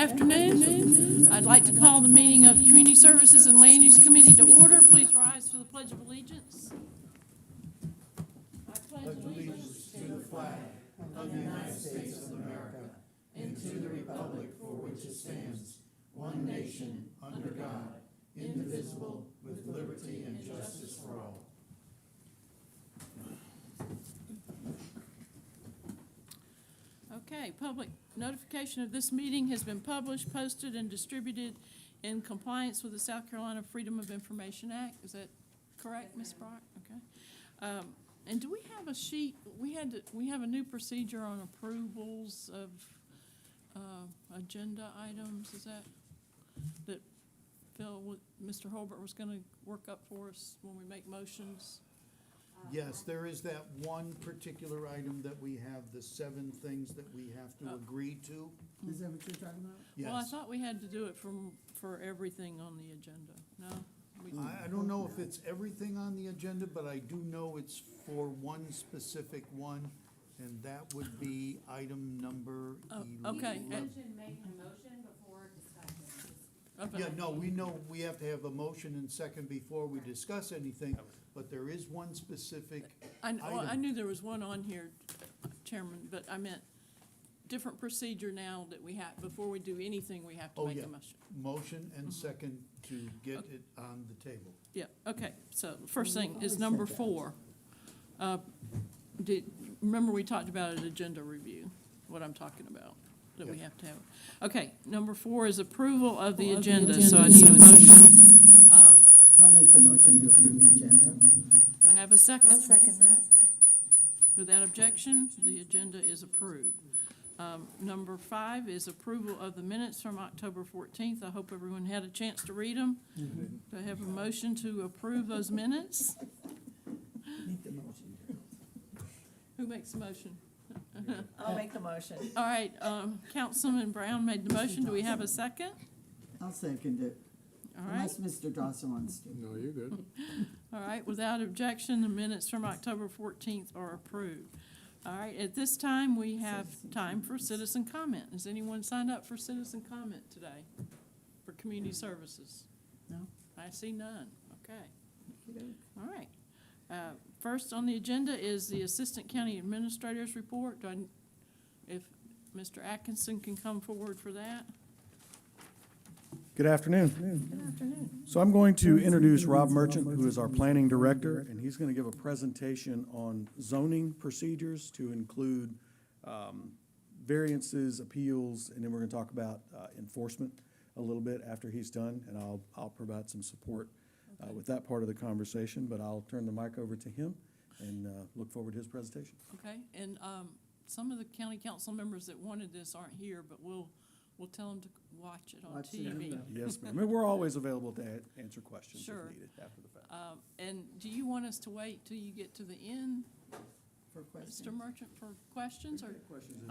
afternoon. I'd like to call the meeting of Community Services and Land Use Committee to order. Please rise for the Pledge of Allegiance. I pledge allegiance to the flag of the United States of America and to the republic for which it stands, one nation, under God, indivisible, with liberty and justice for all. Okay, public notification of this meeting has been published, posted, and distributed in compliance with the South Carolina Freedom of Information Act. Is that correct, Ms. Brock? Okay. And do we have a sheet? We have a new procedure on approvals of agenda items. Is that Phil, Mr. Holbert was going to work up for us when we make motions? Yes, there is that one particular item that we have, the 7 things that we have to agree to. Is that what you're talking about? Yes. Well, I thought we had to do it for everything on the agenda. No? I don't know if it's everything on the agenda, but I do know it's for one specific one, and that would be item number 11. Okay. You mentioned making a motion before discussion. Okay. Yeah, no, we know we have to have a motion and second before we discuss anything, but there is one specific I item. knew there was one on here, Chairman, but I meant different procedure now that we have, before we do anything, we have to Oh, make yeah. a motion. Motion and second to get it on the table. Yeah, okay, so first thing is number 4. Remember we talked about an agenda review, what I'm talking about, that we Yes. have to have. Okay, number 4 is approval of the agenda, so I need a motion. I'll make the motion to approve the agenda. Do I have a second? I'll second that. Without objection, the agenda is approved. Number 5 is approval of the minutes from October 14th. I hope everyone had a chance to read them. Do I have a motion to approve those minutes? Make the motion. Who makes the motion? I'll make the motion. All right, Councilman Brown made the motion. Do we have a second? I'll second it, All right, unless Mr. Dawson wants to. No, you're good. all right. Without objection, the minutes from October 14th are approved. All right, at this time, we have time for citizen comment. Has anyone signed up for citizen comment today for community services? No? I see none. Okay. All right. First on the agenda is the Assistant County Administrator's Report. If Mr. Atkinson can come forward for that? Good afternoon. Good afternoon. So I'm going to introduce Rob Merchant, who is our planning director, and he's going to give a presentation on zoning procedures to include variances, appeals, and then we're going to talk about enforcement a little bit after he's done, and I'll provide some support with that part of the conversation, but I'll turn the mic over to him and look forward to his presentation. Okay, and some of the county council members that wanted this aren't here, but we'll tell them to watch it on Watch it. TV. Yes, ma'am. I mean, we're always available to answer questions Sure. if needed after the fact. And do you want us to wait till you get to the end, For questions. Mr. Merchant, for questions, or?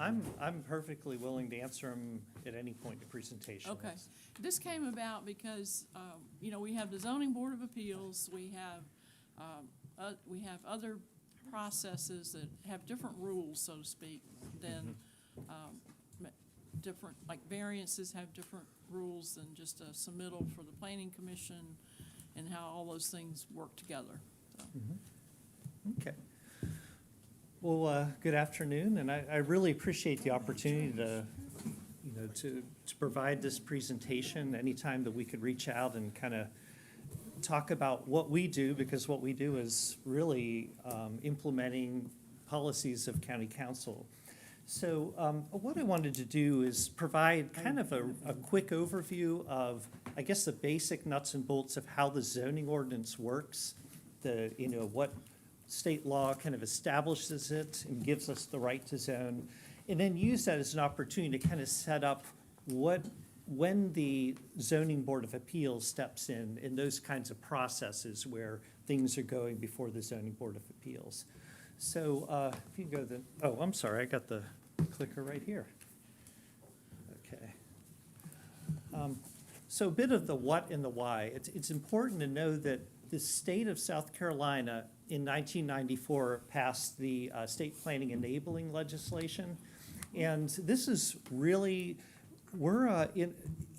I'm perfectly willing to answer them at any point in the presentation. Okay. This came about because, we have the zoning board of appeals, we have other processes that have different rules, so to speak, than, different, like variances have different rules than just a submittal for the planning commission and how all those things work together, so. Okay. Well, good afternoon, and I really appreciate the opportunity to provide this presentation anytime that we could reach out and kind of talk about what we do, because what we do is really implementing policies of county council. So what I wanted to do is provide kind of a quick overview of, I guess, the basic nuts and bolts of how the zoning ordinance works, what state law kind of establishes it and gives us the right to zone, and then use that as an opportunity to kind of set up when the zoning board of appeals steps in those kinds of processes where things are going before the zoning board of appeals. So if you go I'm sorry, I got the clicker right here. Okay. So a bit of the what and the why. It's important to know that the state of South Carolina in 1994 passed the state planning enabling legislation. And this is really we're in,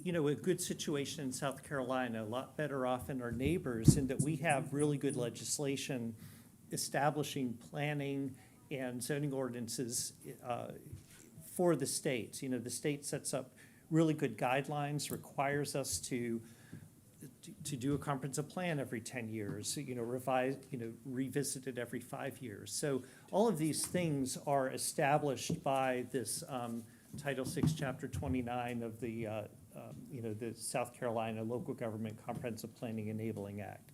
a good situation in South Carolina, a lot better off than our neighbors in that we have really good legislation establishing planning and zoning ordinances for the state. The state sets up really good guidelines, requires us to do a comprehensive plan every 10 years, revise, revisit it every 5 years. So all of these things are established by this Title VI, Chapter 29 of the South Carolina Local Government Comprehensive Planning Enabling Act.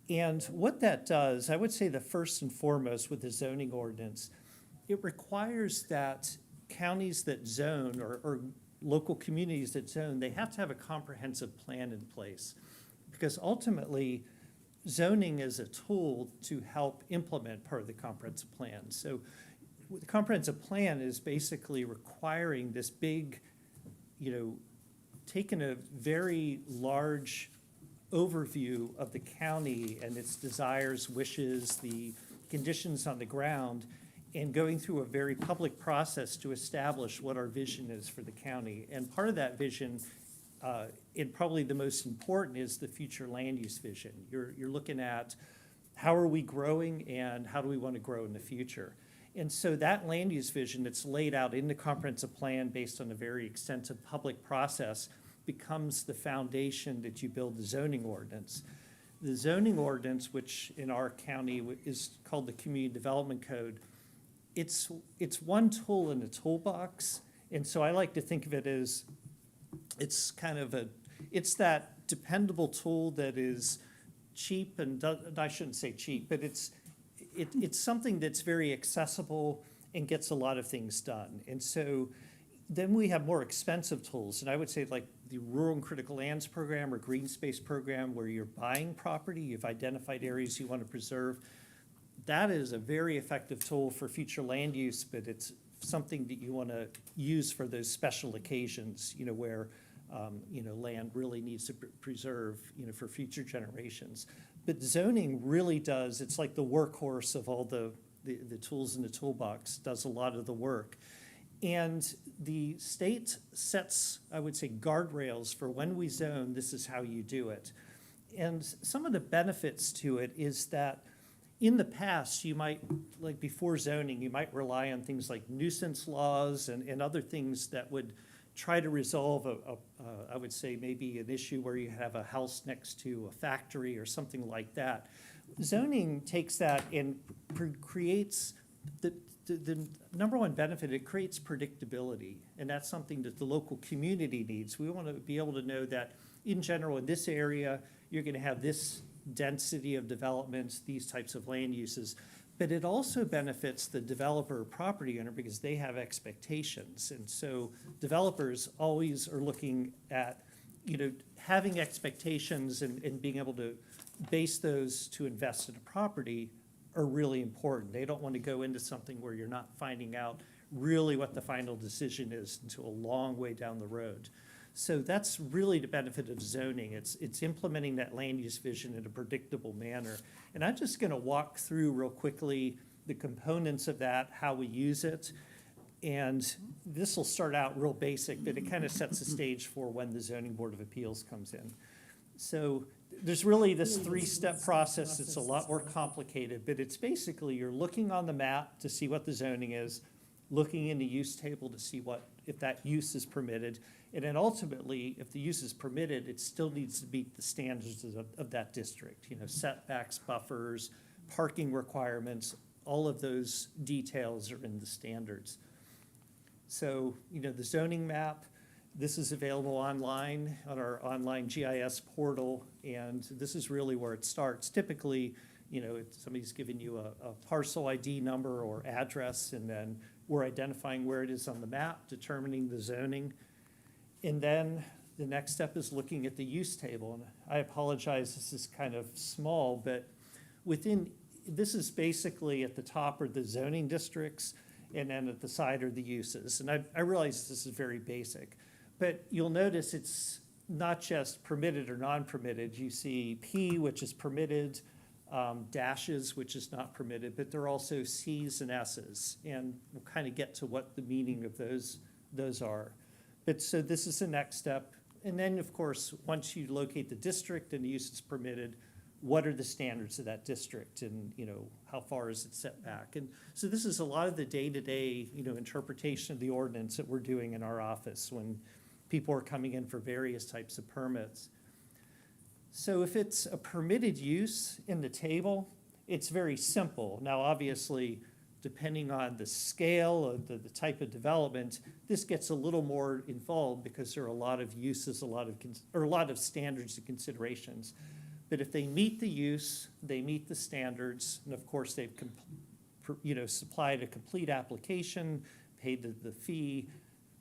And what that does, I would say the first and foremost with the zoning ordinance, it requires that counties that zone or local communities that zone, they have to have a comprehensive plan in place. Because ultimately, zoning is a tool to help implement part of the comprehensive plan. So the comprehensive plan is basically requiring this big, taking a very large overview of the county and its desires, wishes, the conditions on the ground, and going through a very public process to establish what our vision is for the county. And part of that vision, and probably the most important, is the future land use vision. You're looking at how are we growing and how do we want to grow in the future. And so that land use vision that's laid out in the comprehensive plan based on a very extensive public process becomes the foundation that you build the zoning ordinance. The zoning ordinance, which in our county is called the Community Development Code, it's one tool in the toolbox. And so I like to think of it as it's it's that dependable tool that is cheap and I shouldn't say cheap, but it's something that's very accessible and gets a lot of things done. And so then we have more expensive tools. And I would say like the Rural and Critical Lands Program or Green Space Program, where you're buying property, you've identified areas you want to preserve. That is a very effective tool for future land use, but it's something that you want to use for those special occasions, where land really needs to preserve, for future generations. But zoning really does, it's like the workhorse of all the tools in the toolbox, does a lot of the work. And the state sets, I would say, guardrails for when we zone, this is how you do it. And some of the benefits to it is that in the past, you might, like before zoning, you might rely on things like nuisance laws and other things that would try to resolve I would say maybe an issue where you have a house next to a factory or something like that. Zoning takes that and creates the number one benefit, it creates predictability. And that's something that the local community needs. We want to be able to know that in general, in this area, you're going to have this density of developments, these types of land uses. But it also benefits the developer or property owner because they have expectations. And so developers always are looking at, having expectations and being able to base those to invest in a property are really important. They don't want to go into something where you're not finding out really what the final decision is until a long way down the road. So that's really the benefit of zoning. It's implementing that land use vision in a predictable manner. And I'm just going to walk through real quickly the components of that, how we use it. And this will start out real basic, but it kind of sets the stage for when the Zoning Board of Appeals comes in. So there's really this three-step process. It's a lot more complicated, but it's basically you're looking on the map to see what the zoning is, looking in the use table to see if that use is permitted. And then ultimately, if the use is permitted, it still needs to meet the standards of that district. Setbacks, buffers, parking requirements, all of those details are in the standards. So, the zoning map, this is available online on our online GIS portal, and this is really where it starts. Typically, somebody's giving you a parcel ID number or address, and then we're identifying where it is on the map, determining the zoning. And then the next step is looking at the use table. And I apologize, this is kind of small, but this is basically at the top are the zoning districts, and then at the side are the uses. And I realize this is very basic, but you'll notice it's not just permitted or non-permitted. You see P, which is permitted, dashes, which is not permitted, but there are also Cs and S's. And we'll kind of get to what the meaning of those are. But so this is the next step. And then, of course, once you locate the district and the use is permitted, what are the standards of that district and, how far is it set back? And so this is a lot of the day-to-day, interpretation of the ordinance that we're doing in our office when people are coming in for various types of permits. So if it's a permitted use in the table, it's very simple. Now, obviously, depending on the scale of the type of development, this gets a little more involved because there are a lot of uses, a lot of standards and considerations. But if they meet the use, they meet the standards, and of course, they've supplied a complete application, paid the fee,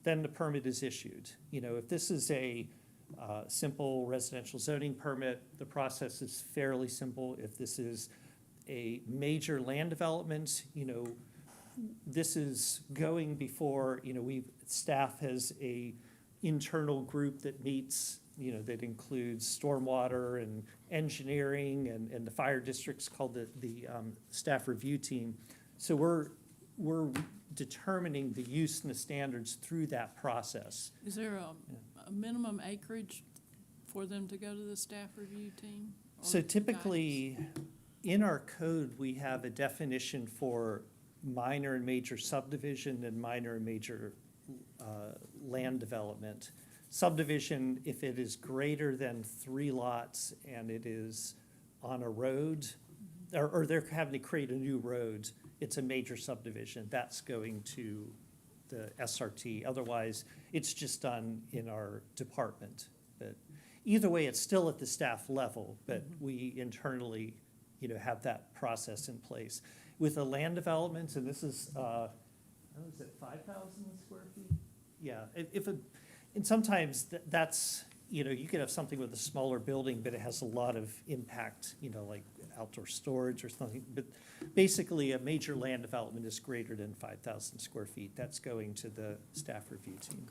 then the permit is issued. If this is a simple residential zoning permit, the process is fairly simple. If this is a major land development, this is going before, staff has a internal group that meets, that includes stormwater and engineering and the fire district's called the staff review team. So we're determining the use and the standards through that process. Is there a minimum acreage for them to go to the staff review team? Or So typically, in our code, we have a definition for minor and major subdivision and minor and major land development. Subdivision, if it is greater than 3 lots and it is on a road, or they're having to create a new road, it's a major subdivision. That's going to the SRT. Otherwise, it's just done in our department. But either way, it's still at the staff level, but we internally, have that process in place. With a land development, and this is, is it 5,000 square feet? Yeah, and sometimes that's, you could have something with a smaller building, but it has a lot of impact, like outdoor storage or something. But basically, a major land development is greater than 5,000 square feet. That's going to the staff review team.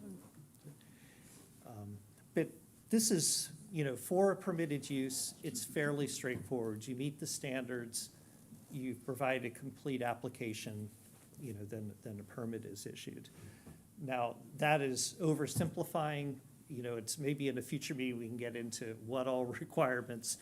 But this is, for a permitted use, it's fairly straightforward. You meet the standards, you provide a complete application, then a permit is issued. Now, that is oversimplifying. It's maybe in a future meeting we can get into what all requirements,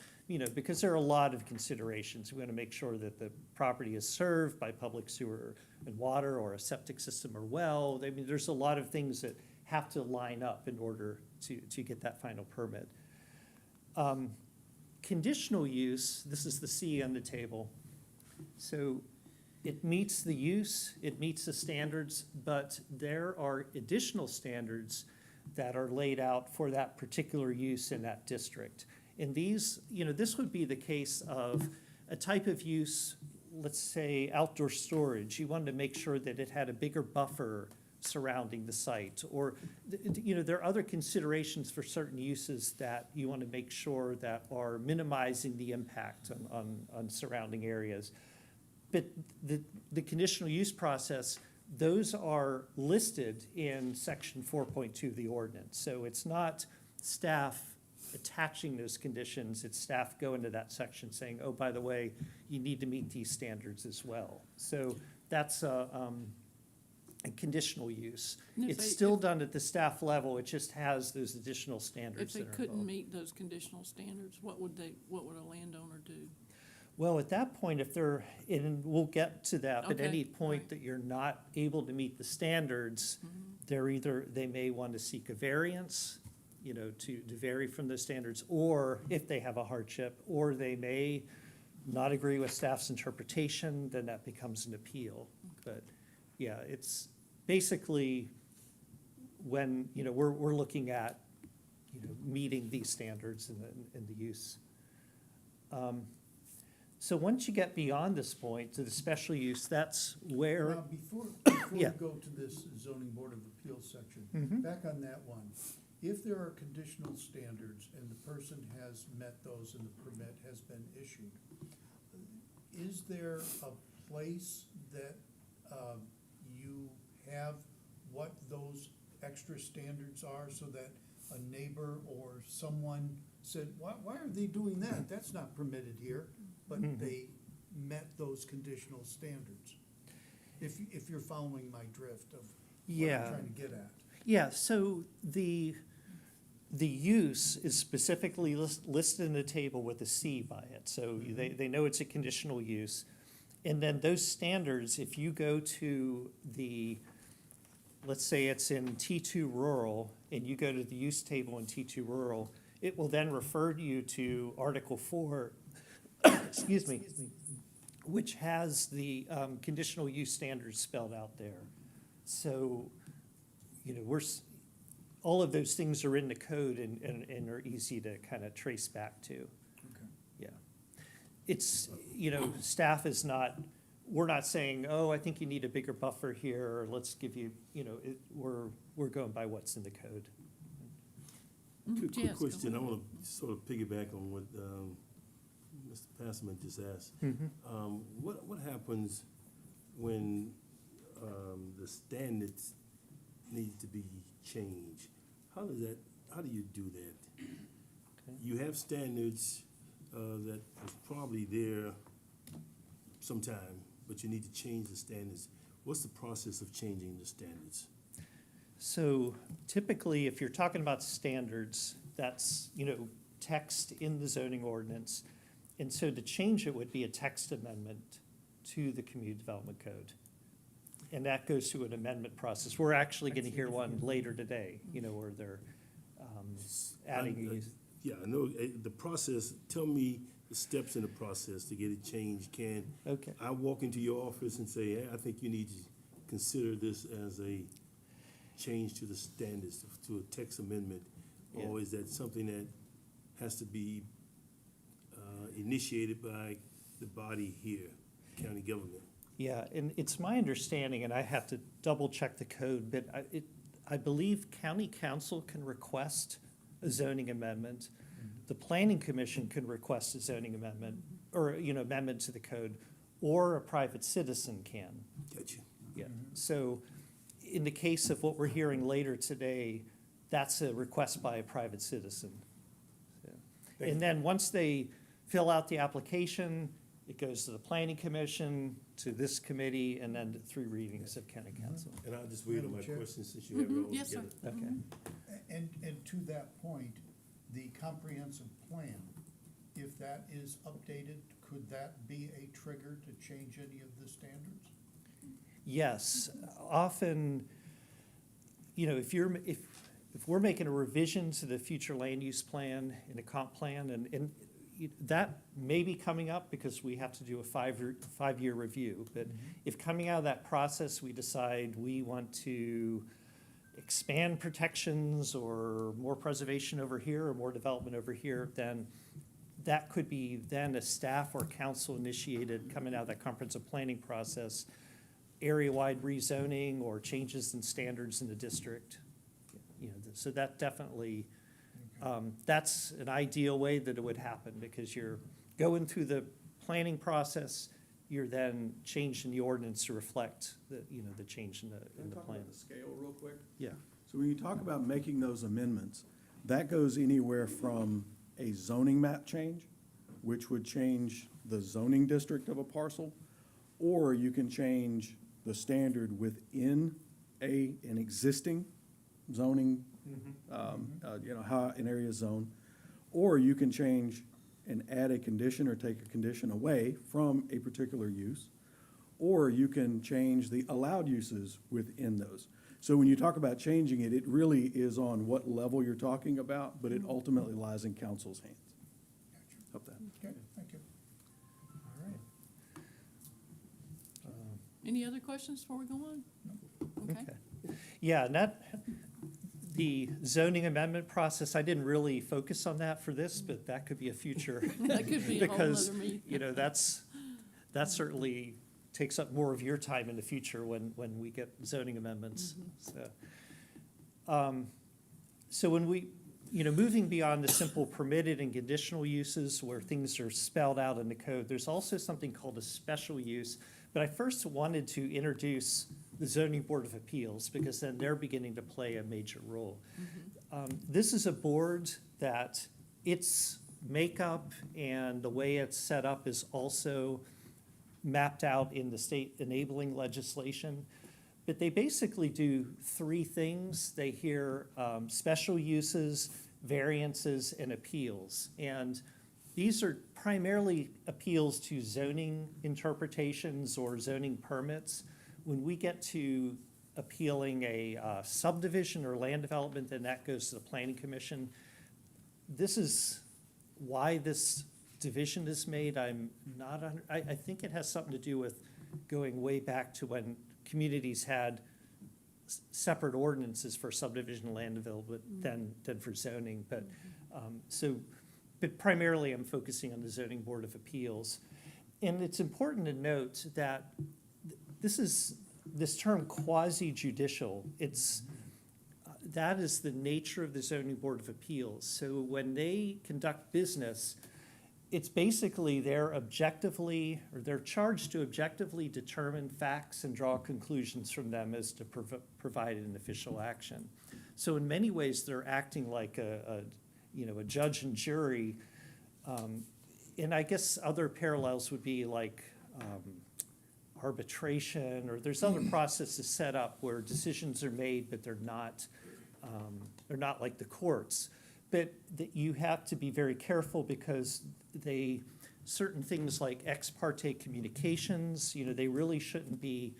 because there are a lot of considerations. We want to make sure that the property is served by public sewer and water or a septic system or well. I mean, there's a lot of things that have to line up in order to get that final permit. Conditional use, this is the C on the table. So it meets the use, it meets the standards, but there are additional standards that are laid out for that particular use in that district. And these, this would be the case of a type of use, let's say outdoor storage. You wanted to make sure that it had a bigger buffer surrounding the site. Or, there are other considerations for certain uses that you want to make sure that are minimizing the impact on surrounding areas. But the conditional use process, those are listed in section 4.2 of the ordinance. So it's not staff attaching those conditions, it's staff going to that section saying, oh, by the way, you need to meet these standards as well. So that's a conditional use. And if It's they- still done at the staff level, it just has those additional If standards they that are couldn't involved. meet those conditional standards, what would a landowner do? Well, at that point, if they're, and we'll get to that, but Okay, any point right. that you're not able to meet the standards, they may want to seek a variance, to vary from those standards, or if they have a hardship, or they may not agree with staff's interpretation, then that becomes an appeal. But, yeah, it's basically when, we're looking at, meeting these standards in the use. So once you get beyond this point to the special use, that's where, Now, before we Yeah. go to this zoning board of appeals section, Mhm. back on that one, if there are conditional standards and the person has met those and the permit has been issued, is there a place that you have what those extra standards are so that a neighbor or someone said, why are they doing that? That's not permitted here, but Mhm. they met those conditional standards. If you're following my drift of what Yeah. I'm trying to get at. Yeah, so the use is specifically listed in the table with a C by it. So they know it's a conditional use. And then those standards, if you go to the, let's say it's in T2 rural, and you go to the use table in T2 rural, it will then refer you to Article 4, excuse me, which has the conditional use standards spelled out there. So, you know, all of those things are in the code and are easy to kind of trace back to. Okay. Yeah. It's, you know, staff is not, we're not saying, oh, I think you need a bigger buffer here, or let's give you, you know, we're going by what's in the code. Quick Yes, go question, I ahead. want to sort of piggyback on what Mr. Passman just asked. What happens when the standards need to be changed? How do you do that? Okay. You have standards that was probably there sometime, but you need to change the standards. What's the process of changing the standards? So typically, if you're talking about standards, that's, you know, text in the zoning ordinance. And so to change it would be a text amendment to the community development code. And that goes through an amendment process. We're actually going to hear one later today, you know, where they're adding these. Yeah, I know, the process, tell me the steps in the process to get it changed. Can Okay. I walk into your office and say, hey, I think you need to consider this as a change to the standards, to a text amendment? Or is that something that has to be initiated by the body here, county government? Yeah, and it's my understanding, and I have to double check the code, but I believe county council can request a zoning amendment. The planning commission can request a zoning amendment, or, you know, amendment to the code, or a private citizen can. Gotcha. Yeah, so in the case of what we're hearing later today, that's a request by a private citizen. So, and then once they fill out the application, it goes to the planning commission, to this committee, and then to 3 readings of county council. And I'll just wait on my Madam Chair? questions since you have it all Yes, sir. together. Okay. And to that point, the comprehensive plan, if that is updated, could that be a trigger to change any of the standards? Yes, often, you know, if we're making a revision to the future land use plan and a comp plan, and that may be coming up because we have to do a five-year review. But if coming out of that process, we decide we want to expand protections or more preservation over here or more development over here, then that could be then a staff or council initiated coming out of that comprehensive planning process, area-wide rezoning or changes in standards in the district. You know, so that definitely, that's an ideal way that it would happen, because you're going through the planning process, you're then changing the ordinance to reflect the, you know, the change in the Can I talk plan. about the scale real quick? Yeah, So when you talk about making those amendments, that goes anywhere from a zoning map change, which would change the zoning district of a parcel, or you can change the standard within an existing zoning, you know, how an area is zoned, or you can change and add a condition or take a condition away from a particular use, or you can change the allowed uses within those. So when you talk about changing it, it really is on what level you're talking about, but it ultimately lies in council's hands. Hope that. Okay, thank you. all right. Any other questions before we go on? Okay. Okay. Yeah, and the zoning amendment process, I didn't really focus on that for this, but that could be a future. That could be a whole Because, nother meeting. you know, that certainly takes up more of your time in the future when we get zoning amendments, so. So when we, you know, moving beyond the simple permitted and conditional uses where things are spelled out in the code, there's also something called a special use. But I first wanted to introduce the Zoning Board of Appeals, because then they're beginning to play a major role. This is a board that its makeup and the way it's set up is also mapped out in the state enabling legislation. But they basically do three things. They hear special uses, variances, and appeals. And these are primarily appeals to zoning interpretations or zoning permits. When we get to appealing a subdivision or land development, then that goes to the Planning Commission. This is why this division is made. I'm not, I think it has something to do with going way back to when communities had separate ordinances for subdivision and land development than for zoning. But but primarily I'm focusing on the Zoning Board of Appeals. And it's important to note that this term quasi-judicial, that is the nature of the Zoning Board of Appeals. So when they conduct business, it's basically they're charged to objectively determine facts and draw conclusions from them as to provide an official action. So in many ways, they're acting like a judge and jury. And I guess other parallels would be like arbitration, or there's other processes set up where decisions are made, but they're not like the courts. But that you have to be very careful because certain things like ex parte communications, they really shouldn't be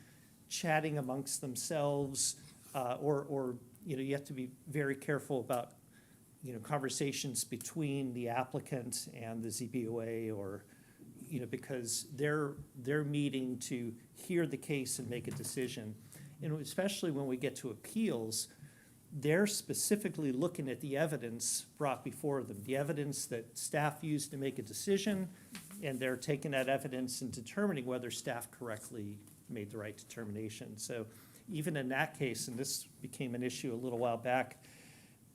chatting amongst themselves, or you have to be very careful about, conversations between the applicant and the ZBOA, or, because they're meeting to hear the case and make a decision. And especially when we get to appeals, they're specifically looking at the evidence brought before them, the evidence that staff used to make a decision, and they're taking that evidence and determining whether staff correctly made the right determination. So even in that case, and this became an issue a little while back,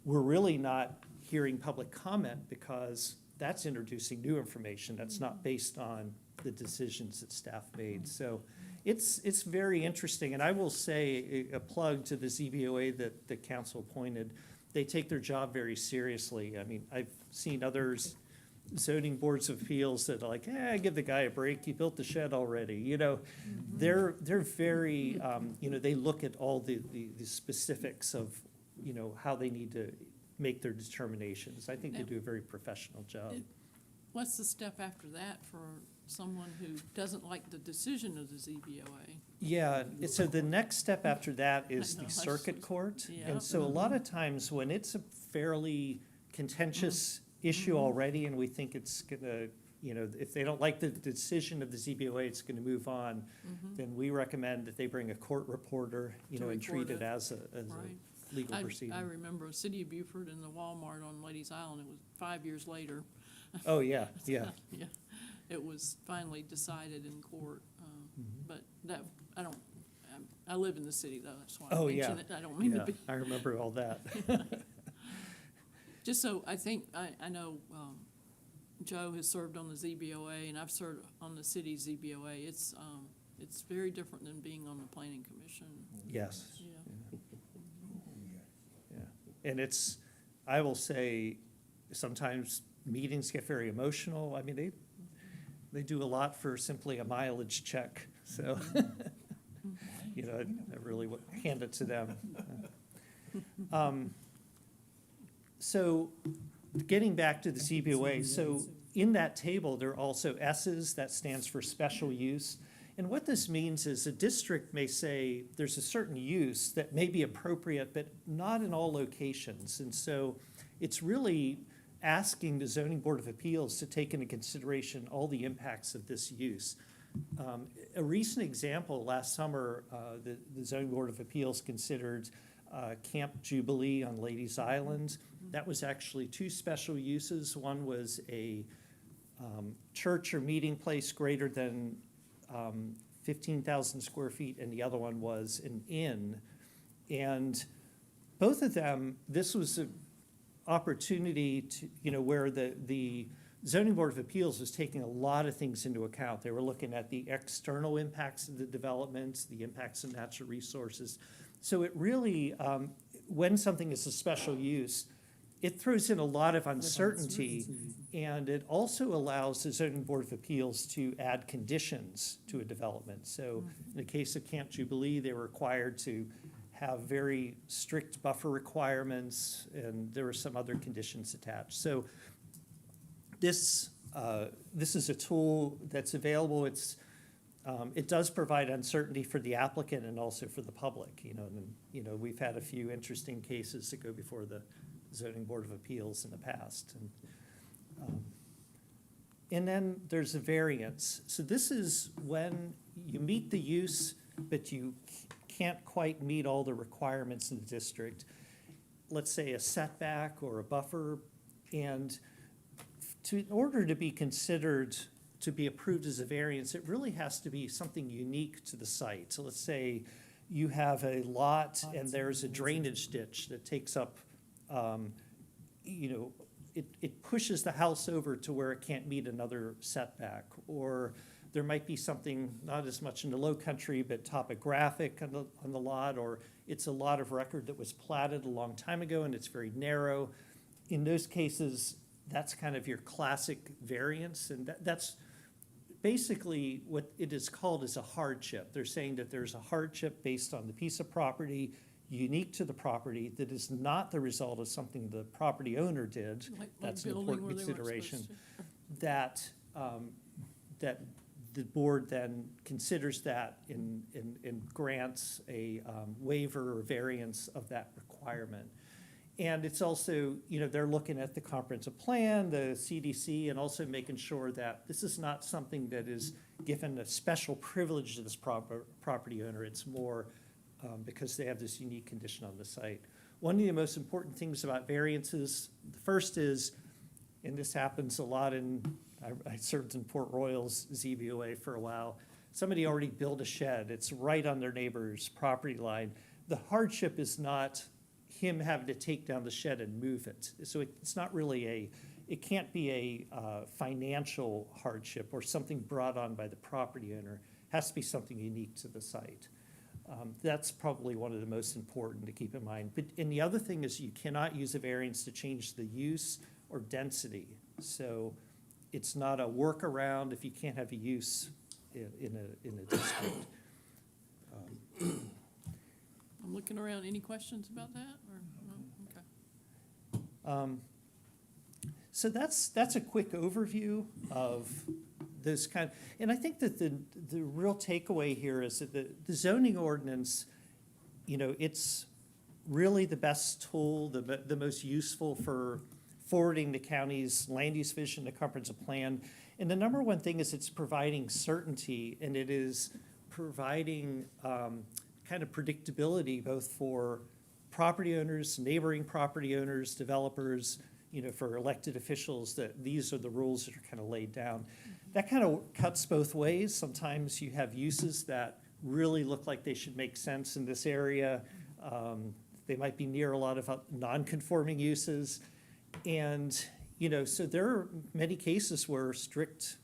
we're really not hearing public comment because that's introducing new information that's not based on the decisions that staff made. So it's very interesting, and I will say a plug to the ZBOA that the council appointed. They take their job very seriously. I mean, I've seen others, zoning boards of appeals that are like, give the guy a break, he built the shed already. They're very, they look at all the specifics of, how they need to make their determinations. I think they do a very professional job. What's the step after that for someone who doesn't like the decision of the ZBOA? Yeah, so the next step after that is the circuit court. Yeah. And so a lot of times when it's a fairly contentious issue already, and we think it's gonna, if they don't like the decision of the ZBOA, it's gonna move on, then we recommend that they bring a court reporter, To and treat record it as a Right. legal I proceeding. remember City of Beaufort and the Walmart on Ladies Island, it was 5 years later. Oh, yeah, yeah. Yeah, it was finally decided in court, but that, I live in the city though, that's why I Oh, yeah. mention it, I don't mean to Yeah, be. I remember all that. Just so, I think, I know, Joe has served on the ZBOA, and I've served on the city ZBOA, it's very different than being on the planning commission, Yes. yeah. Yeah, and I will say, sometimes meetings get very emotional. I mean, they do a lot for simply a mileage check, so, I really would hand it to them. So, getting back to the ZBOA, so in that table, there are also S's, that stands for special use. And what this means is a district may say there's a certain use that may be appropriate, but not in all locations. And so it's really asking the Zoning Board of Appeals to take into consideration all the impacts of this use. A recent example, last summer, the Zoning Board of Appeals considered Camp Jubilee on Ladies Island. That was actually two special uses. One was a church or meeting place greater than 15,000 square feet, and the other one was an inn. And both of them, this was an opportunity to, where the Zoning Board of Appeals was taking a lot of things into account. They were looking at the external impacts of the developments, the impacts of natural resources. So it really, when something is a special use, it throws in a lot of uncertainty, and it also allows the zoning board of appeals to add conditions to a development. So in the case of Camp Jubilee, they were required to have very strict buffer requirements, and there were some other conditions attached. So this is a tool that's available. It does provide uncertainty for the applicant and also for the public, and we've had a few interesting cases that go before the zoning board of appeals in the past. And then there's a variance. So this is when you meet the use, but you can't quite meet all the requirements in the district. Let's say a setback or a buffer, and in order to be considered to be approved as a variance, it really has to be something unique to the site. So let's say you have a lot and there's a drainage ditch that takes up, it pushes the house over to where it can't meet another setback. Or there might be something, not as much in the low country, but topographic on the lot, or it's a lot of record that was platted a long time ago and it's very narrow. In those cases, that's kind of your classic variance, and that's basically what it is called is a hardship. They're saying that there's a hardship based on the piece of property, unique to the property, that is not the result of something the property owner did. Like That's an building important where they weren't consideration. supposed That, that the board then considers that and grants a waiver or variance of that requirement. And it's also, they're looking at the comprehensive plan, the CDC, and also making sure that this is not something that is given a special privilege to this property owner. It's more because they have this unique condition on the site. One of the most important things about variances, the first is, and this happens a lot I served in Port Royal's ZBOA for a while. Somebody already built a shed. It's right on their neighbor's property line. The hardship is not him having to take down the shed and move it. So it's not really it can't be a financial hardship or something brought on by the property owner. It has to be something unique to the site. That's probably one of the most important to keep in mind. And the other thing is you cannot use a variance to change the use or density. So it's not a workaround if you can't have a use in a district. I'm looking around. Any questions about that? Or, no? Okay. So that's a quick overview of this kind. And I think that the real takeaway here is that the zoning ordinance, it's really the best tool, the most useful for forwarding the county's land use vision, the comprehensive plan. And the number one thing is it's providing certainty, and it is providing kind of predictability both for property owners, neighboring property owners, developers, for elected officials, that these are the rules that are kind of laid down. That kind of cuts both ways. Sometimes you have uses that really look like they should make sense in this area. They might be near a lot of non-conforming uses. And, so there are many cases where strict,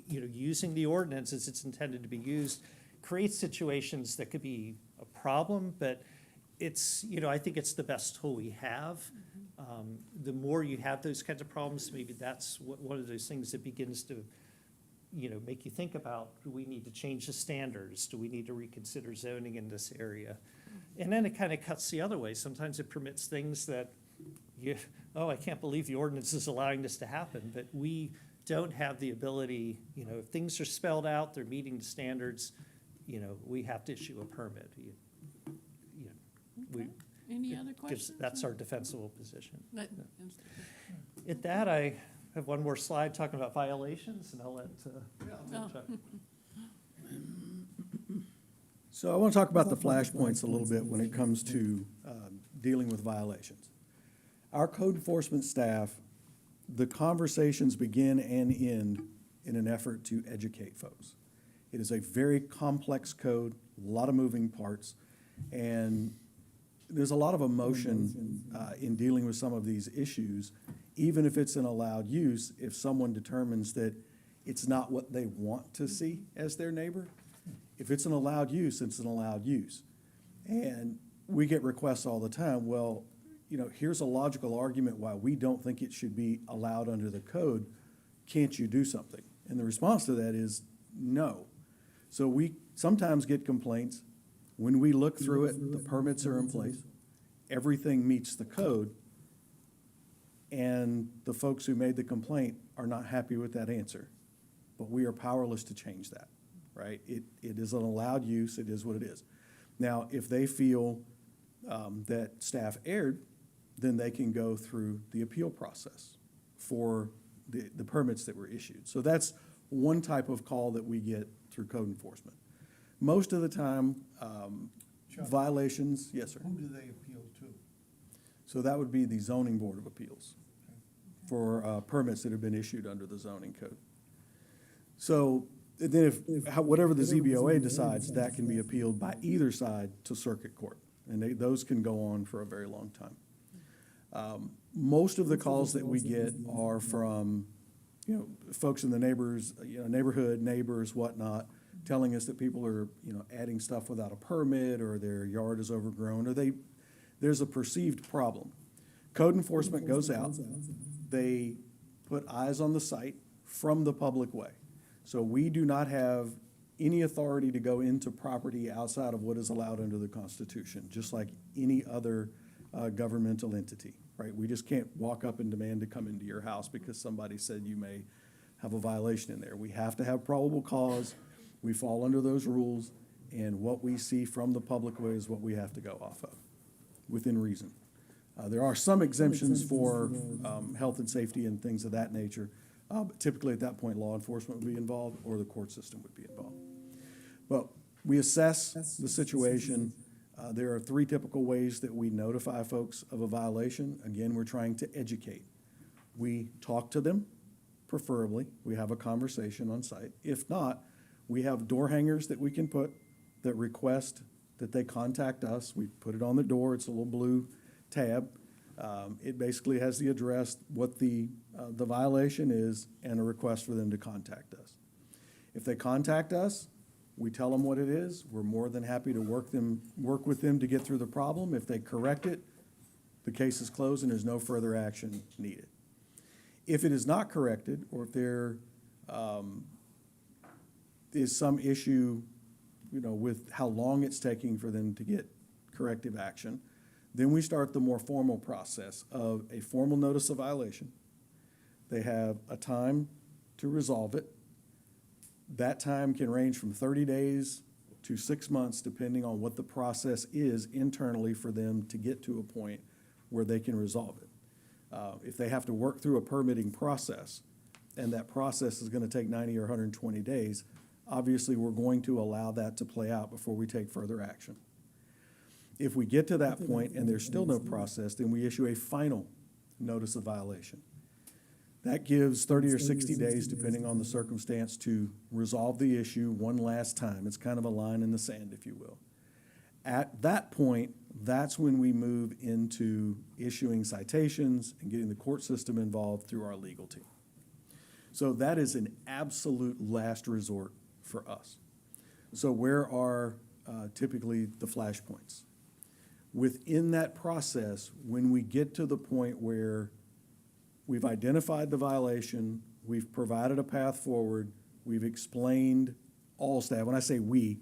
using the ordinance as it's intended to be used creates situations that could be a problem, but it's, I think it's the best tool we have. The more you have those kinds of problems, maybe that's one of those things that begins to, make you think about, do we need to change the standards? Do we need to reconsider zoning in this area? And then it kind of cuts the other way. Sometimes it permits things that I can't believe the ordinance is allowing this to happen, but we don't have the ability, if things are spelled out, they're meeting the standards, we have to issue a permit. Okay. Any other questions? That's our defensible position. That- At that, I have one more slide talking about violations, and I'll let Oh. Chuck. So I want to talk about the flashpoints a little bit when it comes to dealing with violations. Our code enforcement staff, the conversations begin and end in an effort to educate folks. It is a very complex code, a lot of moving parts, and there's a lot of emotion in dealing with some of these issues, even if it's an allowed use, if someone determines that it's not what they want to see as their neighbor. If it's an allowed use, it's an allowed use. And we get requests all the time, well, here's a logical argument why we don't think it should be allowed under the code. Can't you do something? And the response to that is no. So we sometimes get complaints. When we look through it, the permits are in place, everything meets the code, and the folks who made the complaint are not happy with that answer. But we are powerless to change that, right? It is an allowed use, it is what it is. Now, if they feel that staff erred, then they can go through the appeal process for the permits that were issued. So that's one type of call that we get through code enforcement. Most of the time, Chuck, violations, yes, sir. who do they appeal to? So that would be the zoning board of appeals for permits that have been issued under the zoning code. So then whatever the ZBOA decides, that can be appealed by either side to circuit court. And those can go on for a very long time. Most of the calls that we get are from, folks in the neighborhood, neighbors, whatnot, telling us that people are, adding stuff without a permit, or their yard is overgrown, or there's a perceived problem. Code enforcement goes out, they put eyes on the site from the public way. So we do not have any authority to go into property outside of what is allowed under the Constitution, just like any other governmental entity, right? We just can't walk up and demand to come into your house because somebody said you may have a violation in there. We have to have probable cause. We fall under those rules, and what we see from the public way is what we have to go off of, within reason. There are some exemptions for health and safety and things of that nature, but typically at that point, law enforcement would be involved or the court system would be involved. But we assess the situation. There are 3 typical ways that we notify folks of a violation. Again, we're trying to educate. We talk to them, preferably. We have a conversation on site. If not, we have door hangers that we can put that request that they contact us. We put it on the door. It's a little blue tab. It basically has the address, what the violation is, and a request for them to contact us. If they contact us, we tell them what it is. We're more than happy to work with them to get through the problem. If they correct it, the case is closed and there's no further action needed. If it is not corrected, or if there is some issue, with how long it's taking for them to get corrective action, then we start the more formal process of a formal notice of violation. They have a time to resolve it. That time can range from 30 days to 6 months, depending on what the process is internally for them to get to a point where they can resolve it. If they have to work through a permitting process, and that process is going to take 90 or 120 days, obviously we're going to allow that to play out before we take further action. If we get to that point and there's still no process, then we issue a final notice of violation. That gives 30 or 60 days, depending on the circumstance, to resolve the issue one last time. It's kind of a line in the sand, if you will. At that point, that's when we move into issuing citations and getting the court system involved through our legal team. So that is an absolute last resort for us. So where are typically the flashpoints? Within that process, when we get to the point where we've identified the violation, we've provided a path forward, we've explained, all staff, when I say we,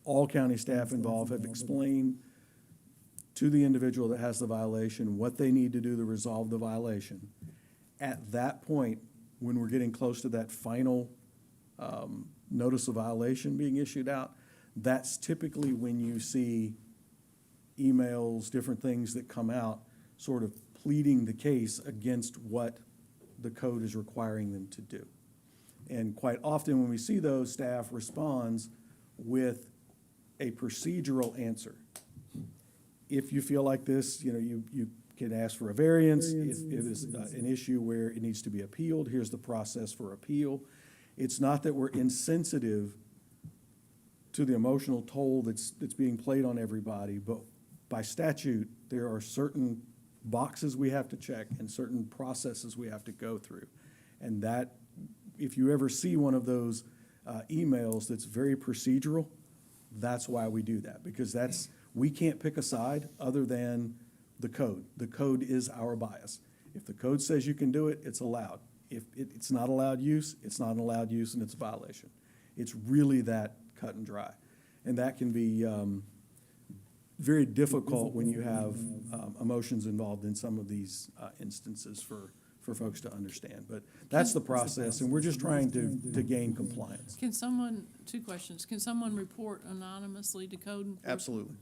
all county staff involved have explained to the individual that has the violation what they need to do to resolve the violation. At that point, when we're getting close to that final notice of violation being issued out, that's typically when you see emails, different things that come out, sort of pleading the case against what the code is requiring them to do. And quite often when we see those, staff responds with a procedural answer. If you feel like this, you can ask for a variance. If it's an issue where it needs to be appealed, here's the process for appeal. It's not that we're insensitive to the emotional toll that's being played on everybody, but by statute, there are certain boxes we have to check and certain processes we have to go through. And that, if you ever see one of those emails that's very procedural, that's why we do that, because we can't pick a side other than the code. The code is our bias. If the code says you can do it, it's allowed. If it's not allowed use, it's not an allowed use and it's a violation. It's really that cut and dry. And that can be very difficult when you have emotions involved in some of these instances for folks to understand. But that's the process, and we're just trying to gain compliance. Can someone, two questions, can someone report anonymously to code enforcement? Absolutely.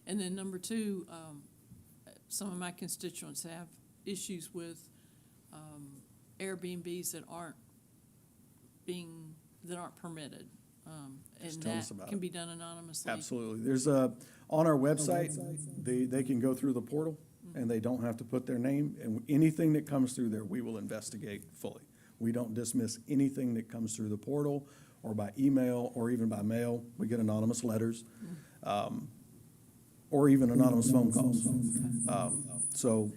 And then number two, some of my constituents have issues with Airbnbs that aren't permitted. Just And tell us that about can it. be done anonymously. Absolutely. There's on our website, they can go through the portal, and they don't have to put their name, and anything that comes through there, we will investigate fully. We don't dismiss anything that comes through the portal, or by email, or even by mail. We get anonymous letters, or even anonymous phone calls. So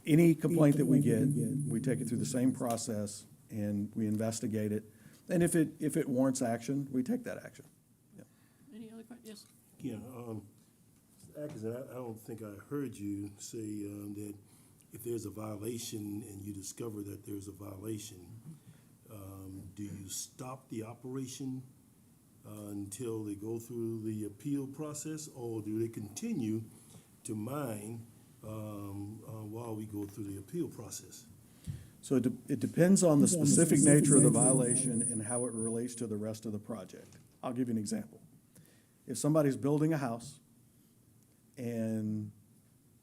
any complaint that we get, we take it through the same process, and we investigate it. And if it warrants action, we take that action. Any other questions? Yeah, Yes. Atkinson, I don't think I heard you say that if there's a violation and you discover that there's a violation, do you stop the operation until they go through the appeal process, or do they continue to mine while we go through the appeal process? So it depends on the specific nature of the violation and how it relates to the rest of the project. I'll give you an example. If somebody's building a house and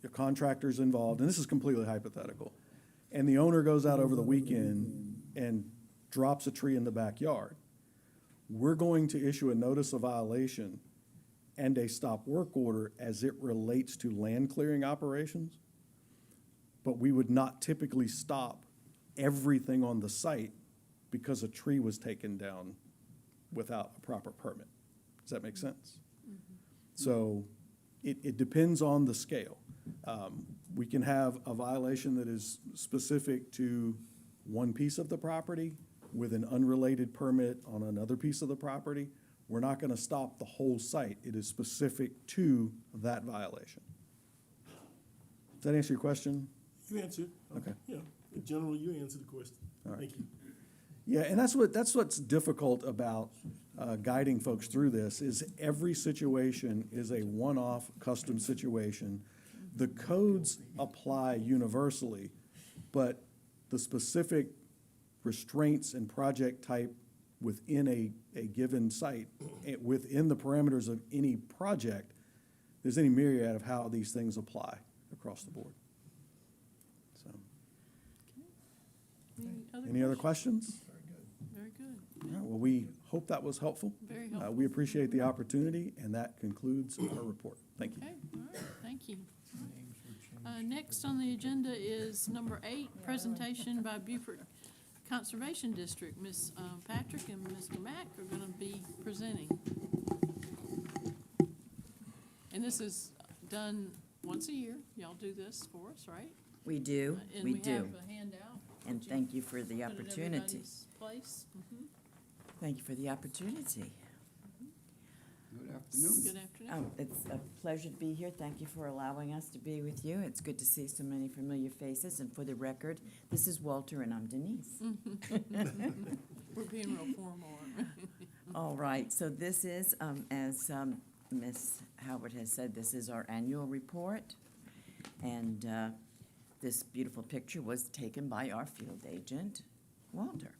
the contractor's involved, and this is completely hypothetical, and the owner goes out over the weekend and drops a tree in the backyard, we're going to issue a notice of violation and a stop work order as it relates to land clearing operations. But we would not typically stop everything on the site because a tree was taken down without a proper permit. Does that make sense? So it depends on the scale. We can have a violation that is specific to one piece of the property with an unrelated permit on another piece of the property. We're not going to stop the whole site. It is specific to that violation. Does that answer your question? You answered. Okay. Yeah, in general, you answered the question. All right. Thank you. Yeah, and that's what's difficult about guiding folks through this, is every situation is a one-off custom situation. The codes apply universally, but the specific restraints and project type within a given site, within the parameters of any project, there's any myriad of how these things apply across the board. So, any other questions? Very good. All right, well, we hope that was helpful. Very helpful. We appreciate the opportunity, and that concludes our report. Thank you. Okay, all right, thank you. Next on the agenda is number 8, presentation by Beaufort Conservation District. Ms. Patrick and Mr. Mack are gonna be presenting. And this is done once a year. Y'all do this for us, right? We do, And we we do. have a handout. And Would you thank you for the put it in opportunity. everybody's place? Thank you for the opportunity. Good afternoon. It's a pleasure to be here. Thank you for allowing us to be with you. It's good to see so many familiar faces. And for the record, this is Walter and I'm Denise. We're being real formal, aren't we? All right, so this is, as Ms. Howard has said, this is our annual report. And this beautiful picture was taken by our field agent, Walter.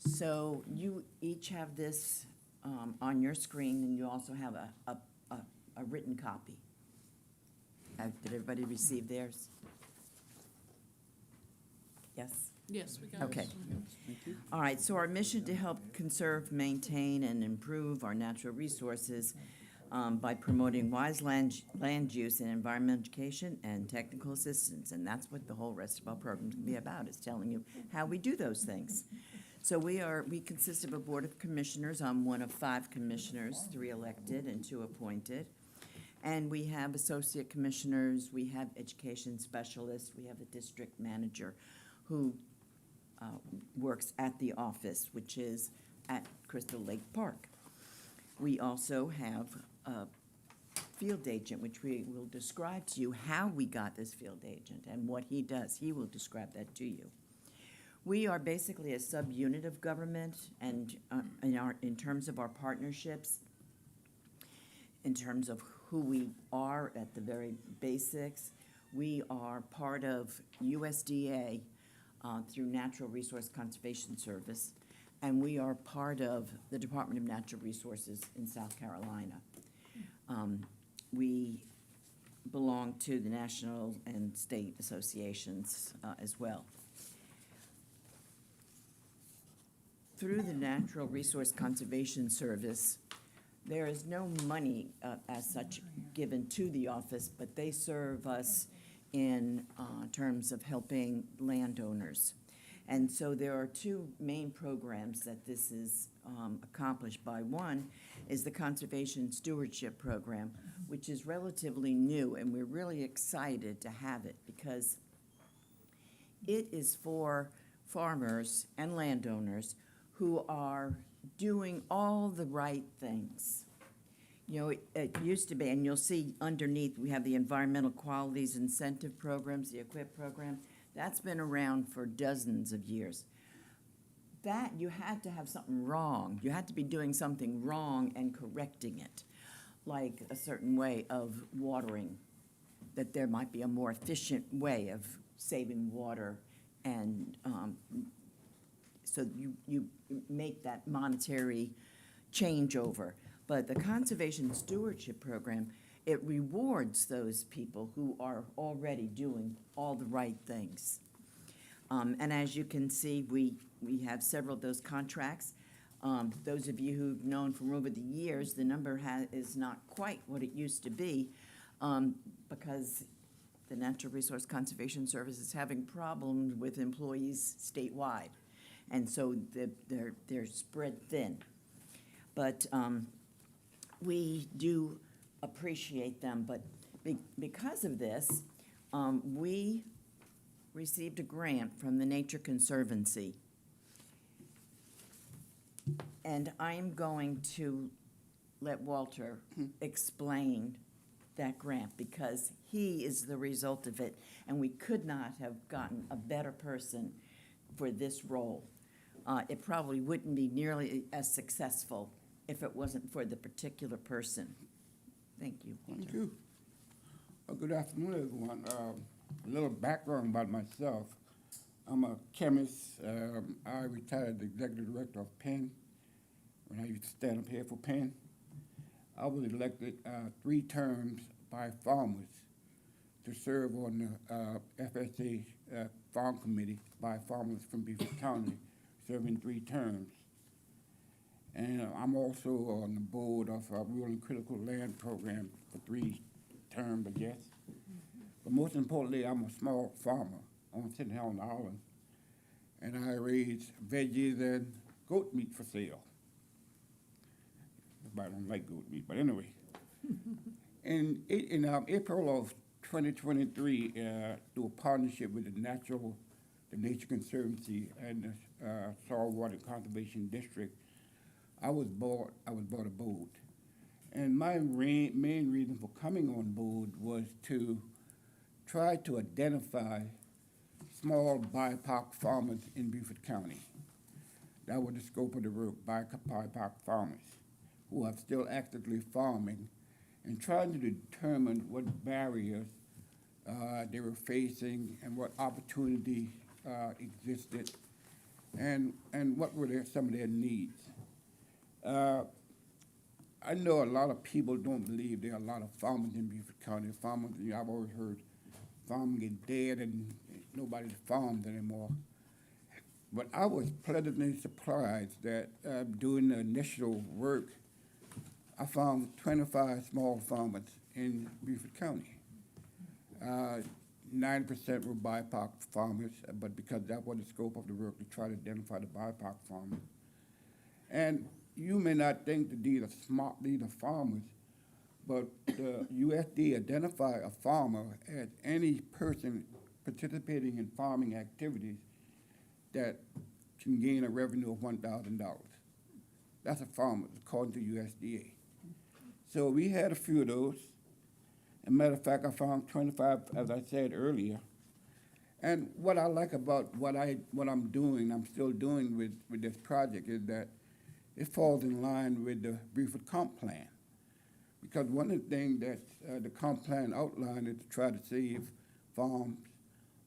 So you each have this on your screen, and you also have a written copy. Did everybody receive theirs? Yes? Yes, we got it. Okay. All right, so our mission to help conserve, maintain, and improve our natural resources by promoting wise land use and environmental education and technical assistance. And that's what the whole rest of our program can be about, is telling you how we do those things. So we consist of a board of commissioners. I'm one of 5 commissioners, 3 elected and 2 appointed. And we have associate commissioners, we have education specialists, we have a district manager who works at the office, which is at Crystal Lake Park. We also have field agent, which we will describe to you how we got this field agent and what he does. He will describe that to you. We are basically a subunit of government, and in terms of our partnerships, in terms of who we are at the very basics, we are part of USDA through Natural Resource Conservation Service, and we are part of the Department of Natural Resources in South Carolina. We belong to the national and state associations as well. Through the Natural Resource Conservation Service, there is no money as such given to the office, but they serve us in terms of helping landowners. And so there are two main programs that this is accomplished by. One is the Conservation Stewardship Program, which is relatively new, and we're really excited to have it because it is for farmers and landowners who are doing all the right things. You know, it used to be, and you'll see underneath, we have the Environmental Qualities Incentive Programs, the EQUIP program. That's been around for dozens of years. That, you had to have something wrong. You had to be doing something wrong and correcting it, like a certain way of watering, that there might be a more efficient way of saving water, and so you make that monetary changeover. But the Conservation Stewardship Program, it rewards those people who are already doing all the right things. And as you can see, we have several of those contracts. Those of you who've known from over the years, the number is not quite what it used to be because the Natural Resource Conservation Service is having problems with employees statewide. And so they're spread thin. But we do appreciate them, but because of this, we received a grant from the Nature Conservancy. And I'm going to let Walter explain that grant because he is the result of it, and we could not have gotten a better person for this role. It probably wouldn't be nearly as successful if it wasn't for the particular person. Thank you, Walter. Thank you. Good afternoon, everyone. A little background about myself. I'm a chemist. I retired the executive director of Penn when I used to stand up here for Penn. I was elected 3 terms by farmers to serve on the FSA Farm Committee by farmers from Beaufort County, serving 3 terms. And I'm also on the board of a Rural and Critical Land Program for 3 terms, I guess. But most importantly, I'm a small farmer on St. Helena Island, and I raise veggies and goat meat for sale. Everybody don't like goat meat, but anyway. In April of 2023, through a partnership with the Nature Conservancy and the Saltwater Conservation District, I was bought a boat. And my main reason for coming on board was to try to identify small BIPOC farmers in Beaufort County. That was the scope of the work, BIPOC farmers who are still actively farming and trying to determine what barriers they were facing and what opportunities existed and what were some of their needs. I know a lot of people don't believe there are a lot of farmers in Beaufort County. Farmers, I've always heard farming get dead and nobody farms anymore. But I was pleasantly surprised that doing the initial work, I found 25 small farmers in Beaufort County. 90% were BIPOC farmers, but because that was the scope of the work, to try to identify the BIPOC farmers. And you may not think that these are farmers, but the USDA identify a farmer as any person participating in farming activities that can gain a revenue of $1,000. That's a farmer, according to USDA. So we had a few of those, As a matter of fact, I found 25, as I said earlier. And what I like about what I'm doing, I'm still doing with this project, is that it falls in line with the Beaufort Comp Plan. Because one of the things that the comp plan outlined is to try to save farms,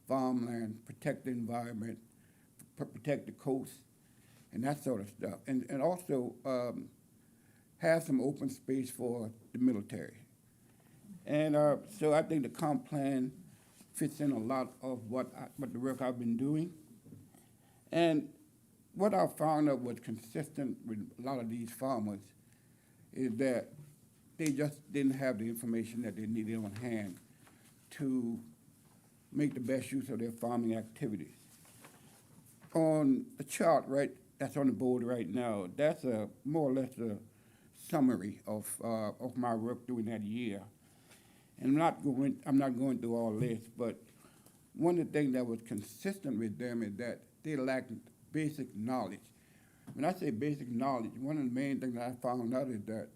farmland, protect the environment, protect the coast, and that sort of stuff. And also have some open space for the military. And so I think the comp plan fits in a lot of what the work I've been doing. And what I found out was consistent with a lot of these farmers is that they just didn't have the information that they needed on hand to make the best use of their farming activities. On the chart, right, that's on the board right now, that's a more or less a summary of my work during that year. And I'm not going through all this, but one of the things that was consistent with them is that they lacked basic knowledge. When I say basic knowledge, one of the main things that I found out is that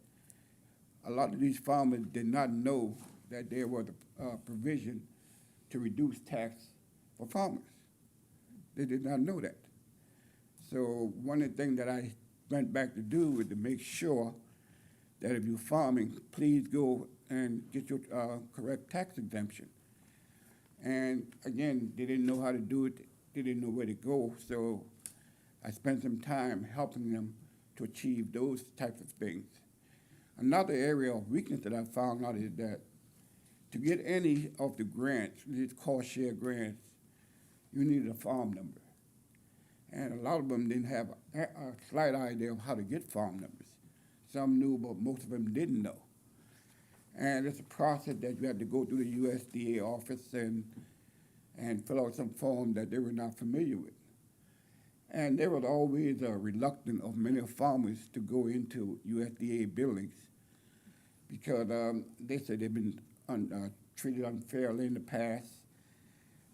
a lot of these farmers did not know that there was a provision to reduce tax for farmers. They did not know that. So one of the things that I went back to do was to make sure that if you're farming, please go and get your correct tax exemption. And again, they didn't know how to do it. They didn't know where to go. So I spent some time helping them to achieve those types of things. Another area of weakness that I found out is that to get any of the grants, these cost share grants, you needed a farm number. And a lot of them didn't have a slight idea of how to get farm numbers. Some knew, but most of them didn't know. And it's a process that you had to go through the USDA office and fill out some form that they were not familiar with. And there was always a reluctance of many farmers to go into USDA buildings because they said they've been treated unfairly in the past.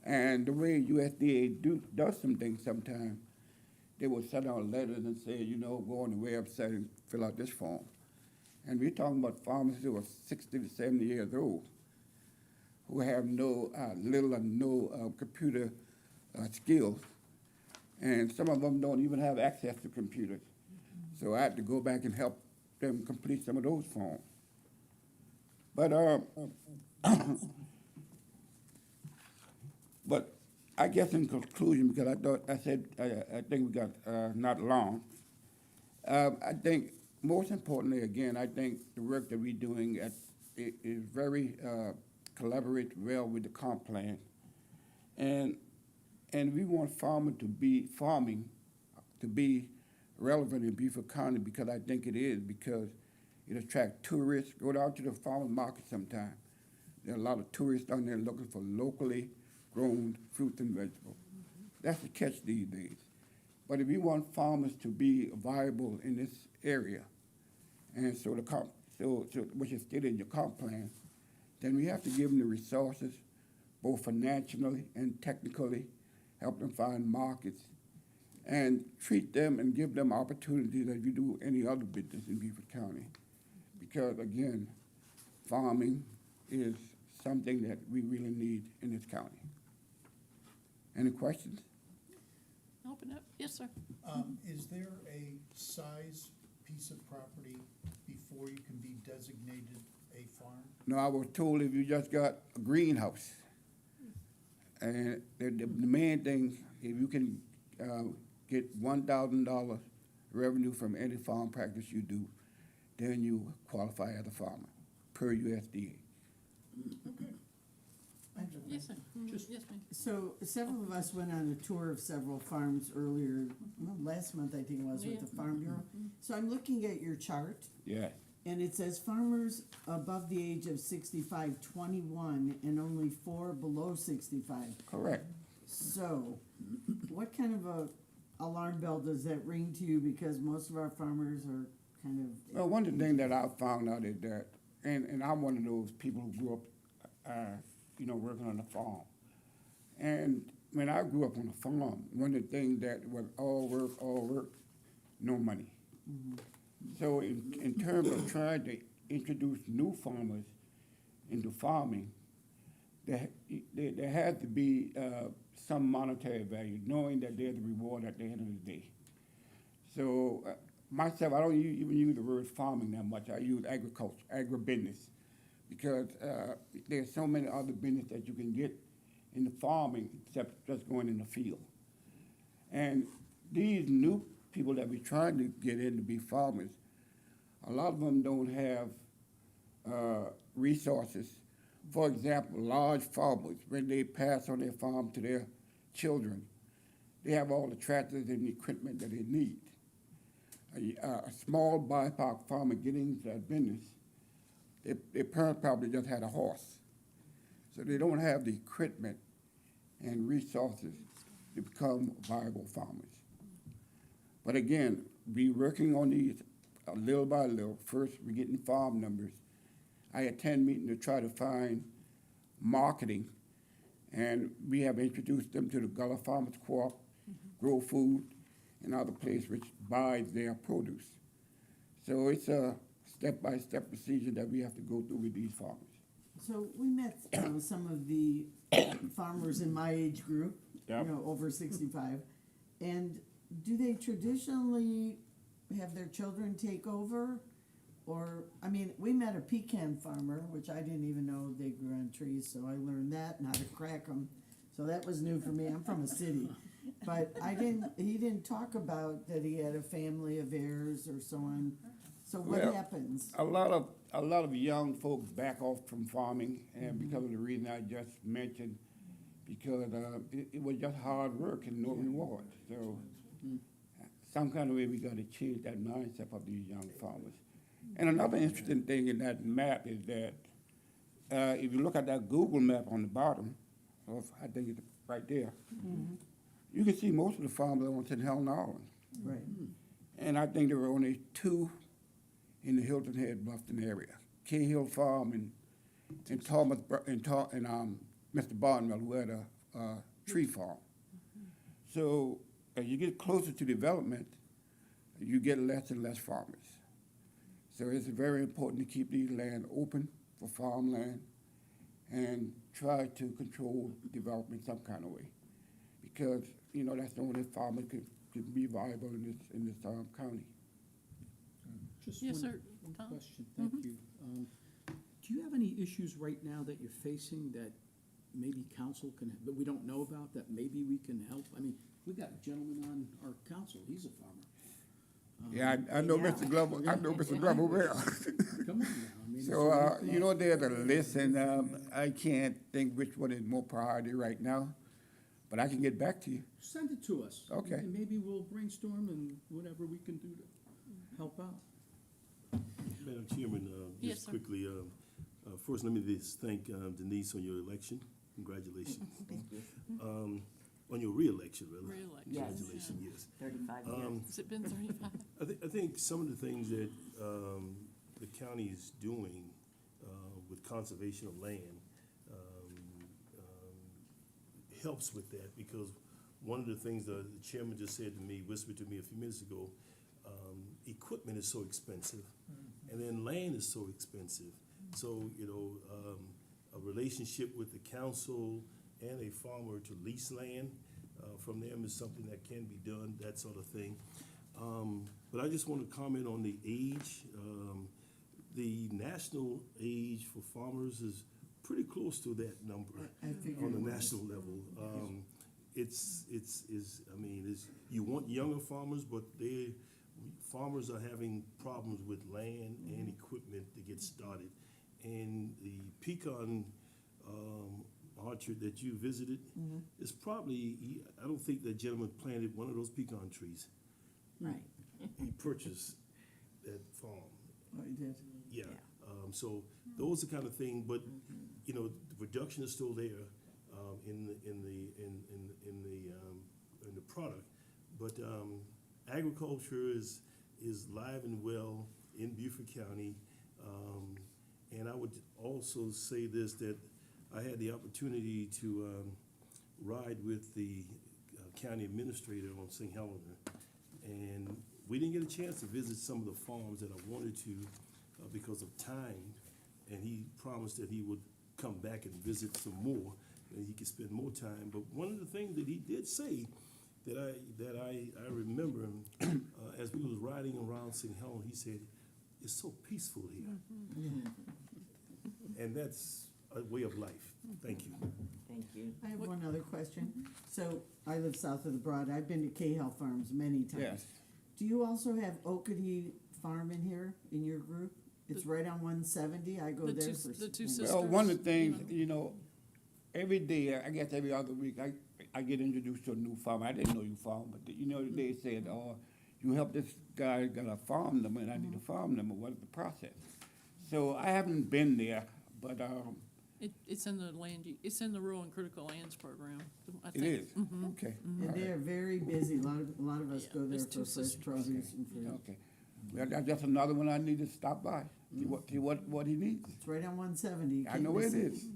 And the way USDA does some things sometimes, they will send out letters and say, you know, go on the website and fill out this form. And we're talking about farmers who are 60 to 70 years old who have little or no computer skills. And some of them don't even have access to computers. So I had to go back and help them complete some of those forms. But I guess in conclusion, because I think we got not long, I think most importantly, again, I think the work that we're doing is very collaborate well with the comp plan. And we want farming to be relevant in Beaufort County because I think it is, because it attracts tourists. Go down to the farmers market sometime. There are a lot of tourists down there looking for locally grown fruits and vegetables. That's the catch these days. But if we want farmers to be viable in this area, and so which is stated in your comp plan, then we have to give them the resources, both financially and technically, help them find markets, and treat them and give them opportunities as you do any other business in Beaufort County. Because again, farming is something that we really need in this county. Any questions? Open up. Yes, sir. Is there a size piece of property before you can be designated a farm? No, I was told if you just got a greenhouse, and the main thing, if you can get $1,000 revenue from any farm practice you do, then you qualify as a farmer, per USDA. Yes, sir. Yes, ma'am. So several of us went on a tour of several farms earlier, last month I think it was, with Yeah. the Farm Bureau. So I'm looking at your chart, Yeah. and it says farmers above the age of 65, 21, and only 4 below 65. Correct. So what kind of a alarm bell does that ring to you? Because most of our farmers are kind of... Well, one of the things that I found out is that, and I'm one of those people who grew up, working on a farm. And when I grew up on a farm, one of the things that was all work, no money. So in terms of trying to introduce new farmers, into farming, there had to be some monetary value, knowing that there's a reward at the end of the day. So myself, I don't even use the word farming that much. I use agriculture, agribusiness, because there's so many other business that you can get in the farming except just going in the field. And these new people that we're trying to get in to be farmers, a lot of them don't have resources. For example, large farmers, when they pass on their farm to their children, they have all the tractors and the equipment that they need. A small BIPOC farmer getting into that business, their parents probably just had a horse. So they don't have the equipment and resources to become viable farmers. But again, be working on these little by little. First, we're getting farm numbers. I attend meetings to try to find marketing, and we have introduced them to the Gullah Farmers Co-op, Grow Food, and other places which buys their produce. So it's a step-by-step procedure that we have to go through with these farmers. So we met some of the farmers in my age group, Yep. you know, over 65. And do they traditionally have their children take over? Or, I mean, we met a pecan farmer, which I didn't even know they grew on trees, so I learned that and how to crack them. So that was new for me. I'm from a city. But he didn't talk about that he had a family of heirs or so on. So what Well, happens? A lot of young folks back off from farming, and because of the reason I just mentioned, because it was just hard work and no reward. So some kind of way we got to change that mindset of these young farmers. And another interesting thing in that map is that if you look at that Google map on the bottom, I think it's right there, you can see most of the farmers on St. Helena Island. Right. And I think there were only 2 in the Hilton Head, Bluffton area, Cahill Farm and Thomas and Mr. Barnwell, who had a tree farm. So as you get closer to development, you get less and less farmers. So it's very important to keep these land open for farmland and try to control development some kind of way, because you know that's the only farmer could be viable in this county. Just Yes, sir. one Tom? question, thank you. Do you have any issues right now that you're facing that maybe council can, that we don't know about, that maybe we can help? I mean, we got a gentleman on our council, he's a farmer. Yeah, I know Yeah. Mr. Glover. I know Mr. Glover well. Come on now, I mean. So you know, there's a list, and I can't think which one is more priority right now, but I can get back to you. Send it to us. Okay. And maybe we'll brainstorm and whatever we can do to help out. Madam Chairman, Yes, just sir. quickly, first, let me just thank Denise on your election. Congratulations. On your reelection, rather. Re-election. Yes. Congratulations, yes. 35 years. Has it been 35? I think some of the things that the county is doing with conservation of land helps with that, because one of the things the chairman just said to me, whispered to me a few minutes ago, equipment is so expensive, and then land is so expensive. So, you know, a relationship with the council and a farmer to lease land from them is something that can be done, that sort of thing. But I just want to comment on the age. The national age for farmers is pretty close to that number I figured on it the was. national level. You want younger farmers, but farmers are having problems with land and equipment to get started. And the pecan orchard that you visited is probably, I don't think that gentleman planted one of those pecan trees. Right. He purchased that farm. Oh, you did? Yeah. So those are kind of thing, but you know, the production is still there in the product. But agriculture is live and well in Beaufort County. And I would also say this, that I had the opportunity to ride with the county administrator on St. Helena, and we didn't get a chance to visit some of the farms that I wanted to because of time. and he promised that he would come back and visit some more, and he could spend more time. But one of the things that he did say that I remember as we was riding around St. Helens, he said, "It's so peaceful here," and that's a way of life. Thank you. Thank you. I have one other question. So I live south of the Broad. I've been to Cahill Farms many times. Yes. Do you also have Oakity Farm in here, in your group? It's right on 170. I go The there two- for. the two when- sisters. Well, one of the things, you know, every day, I guess every other week, I get introduced to a new farmer. I didn't know you farm, but you know, they said, "Oh, you help this guy got a farm number, and I need a farm number. What is the process?" So I haven't been there, but It's in the it's in the rural and critical lands program, I it think. is Mhm. okay. And they are very busy. A lot of us Yeah, go there there's for two fresh sisters. produce and fruit. Okay. Well, that's just another one I need to stop by. See what he needs. It's right on 170. You I can't know where it miss is.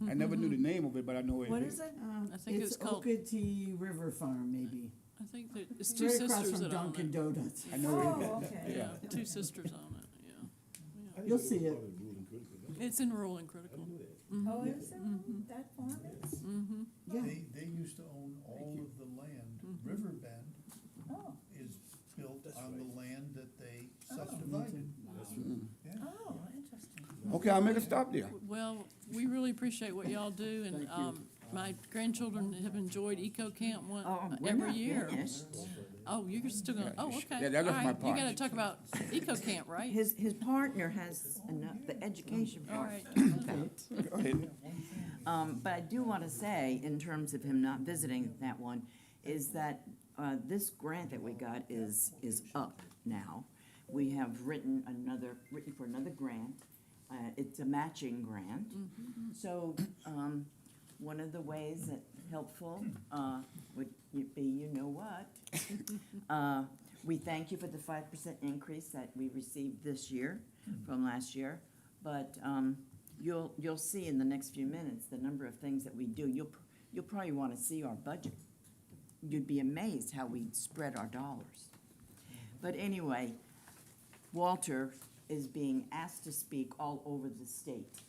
I never knew the name of it, but I know where What it is is. it? I think it's called- Oakity River Farm, maybe. I think that it's It's two right across sisters from that own Dunkin' it. Donuts. I know where it is. Oh, okay. Yeah, two sisters own it, yeah. You'll see it. It's in rural and critical. Oh, is it? That farm is? Mm-hmm. Yeah. They used to own all of the land. Riverbend Oh, is built on the land that they Oh. subdivided. Mm. Yeah. oh, interesting. Okay, I'll make a stop there. Well, we really appreciate what y'all do, and, Thank you. my grandchildren have enjoyed Eco Camp Oh, we're every not year. finished. Oh, you're still gonna, oh, okay. Yeah, that was All my right. You part. gotta talk about Eco Camp, right? His partner has enough, the education All part. right. Go ahead. But I do want to say, in terms of him not visiting that one, is that this grant that we got is up now. We have written for another grant. It's a matching grant. So one of the ways that helpful would be, you know what? We thank you for the 5% increase that we received this year from last year. But you'll see in the next few minutes the number of things that we do. You'll probably want to see our budget. You'd be amazed how we spread our dollars. But anyway, Walter is being asked to speak all over the state.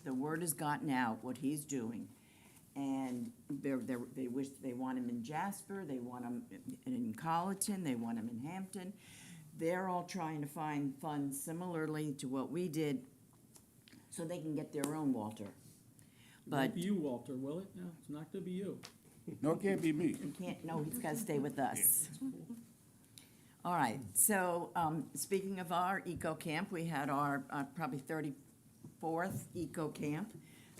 The word has gotten out what he's doing. And they want him in Jasper, they want him in Colleton, they want him in Hampton. They're all trying to find funds similarly to what we did so they can get their own Walter. But Won't be you, Walter, will it? No, it's not gonna be you. No, it can't be me. he can't, no, he's gotta stay with us. All right, so, speaking of our eco camp, we had our, probably 34th eco camp.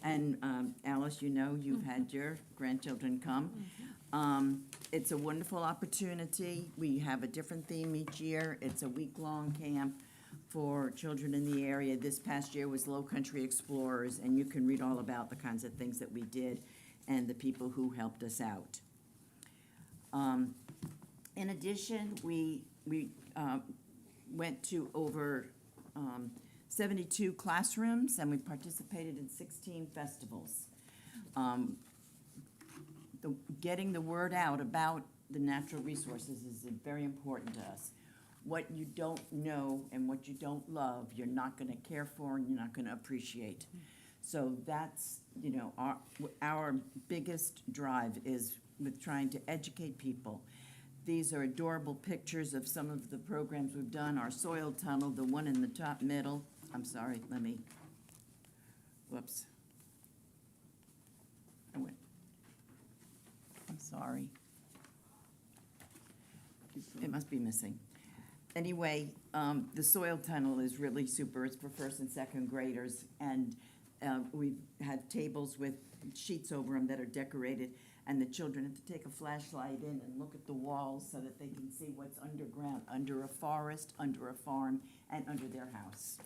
And, Alice, you know, you've had your grandchildren come. It's a wonderful opportunity. We have a different theme each year. It's a week-long camp for children in the area. This past year was Low Country Explorers, and you can read all about the kinds of things that we did and the people who helped us out. In addition, we went to over 72 classrooms, and we participated in 16 festivals. Getting the word out about the natural resources is very important to us. What you don't know and what you don't love, you're not gonna care for and you're not gonna appreciate. So that's, you know, our biggest drive is with trying to educate people. These are adorable pictures of some of the programs we've done. Our soil tunnel, the one in the top middle. I'm sorry, whoops. I'm sorry. It must be missing. Anyway, the soil tunnel is really super. It's for first and second graders. And we've had tables with sheets over them that are decorated. And the children have to take a flashlight in and look at the walls so that they can see what's underground, under a forest, under a farm, and under their house.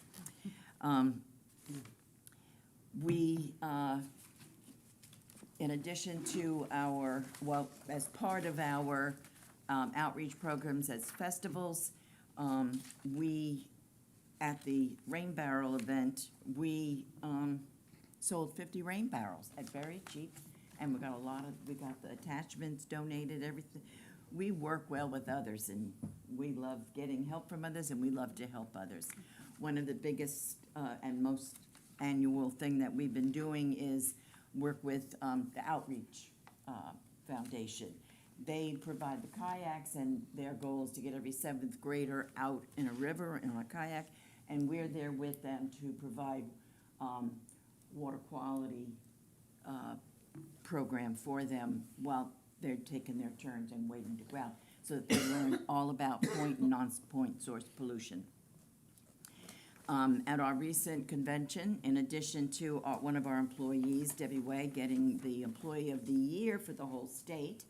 In addition to our, as part of our outreach programs as festivals, at the rain barrel event, we sold 50 rain barrels at very cheap, and we got the attachments donated, everything. We work well with others, and we love getting help from others, and we love to help others. One of the biggest and most annual thing that we've been doing is work with the Outreach Foundation. They provide the kayaks, and their goal is to get every seventh grader out in a river in a kayak, and we're there with them to provide water quality program for them while they're taking their turns and waiting to go out, so that they learn all about point and non-point source pollution. At our recent convention, in addition to one of our employees, Debbie Way, getting the Employee of the Year for the whole state,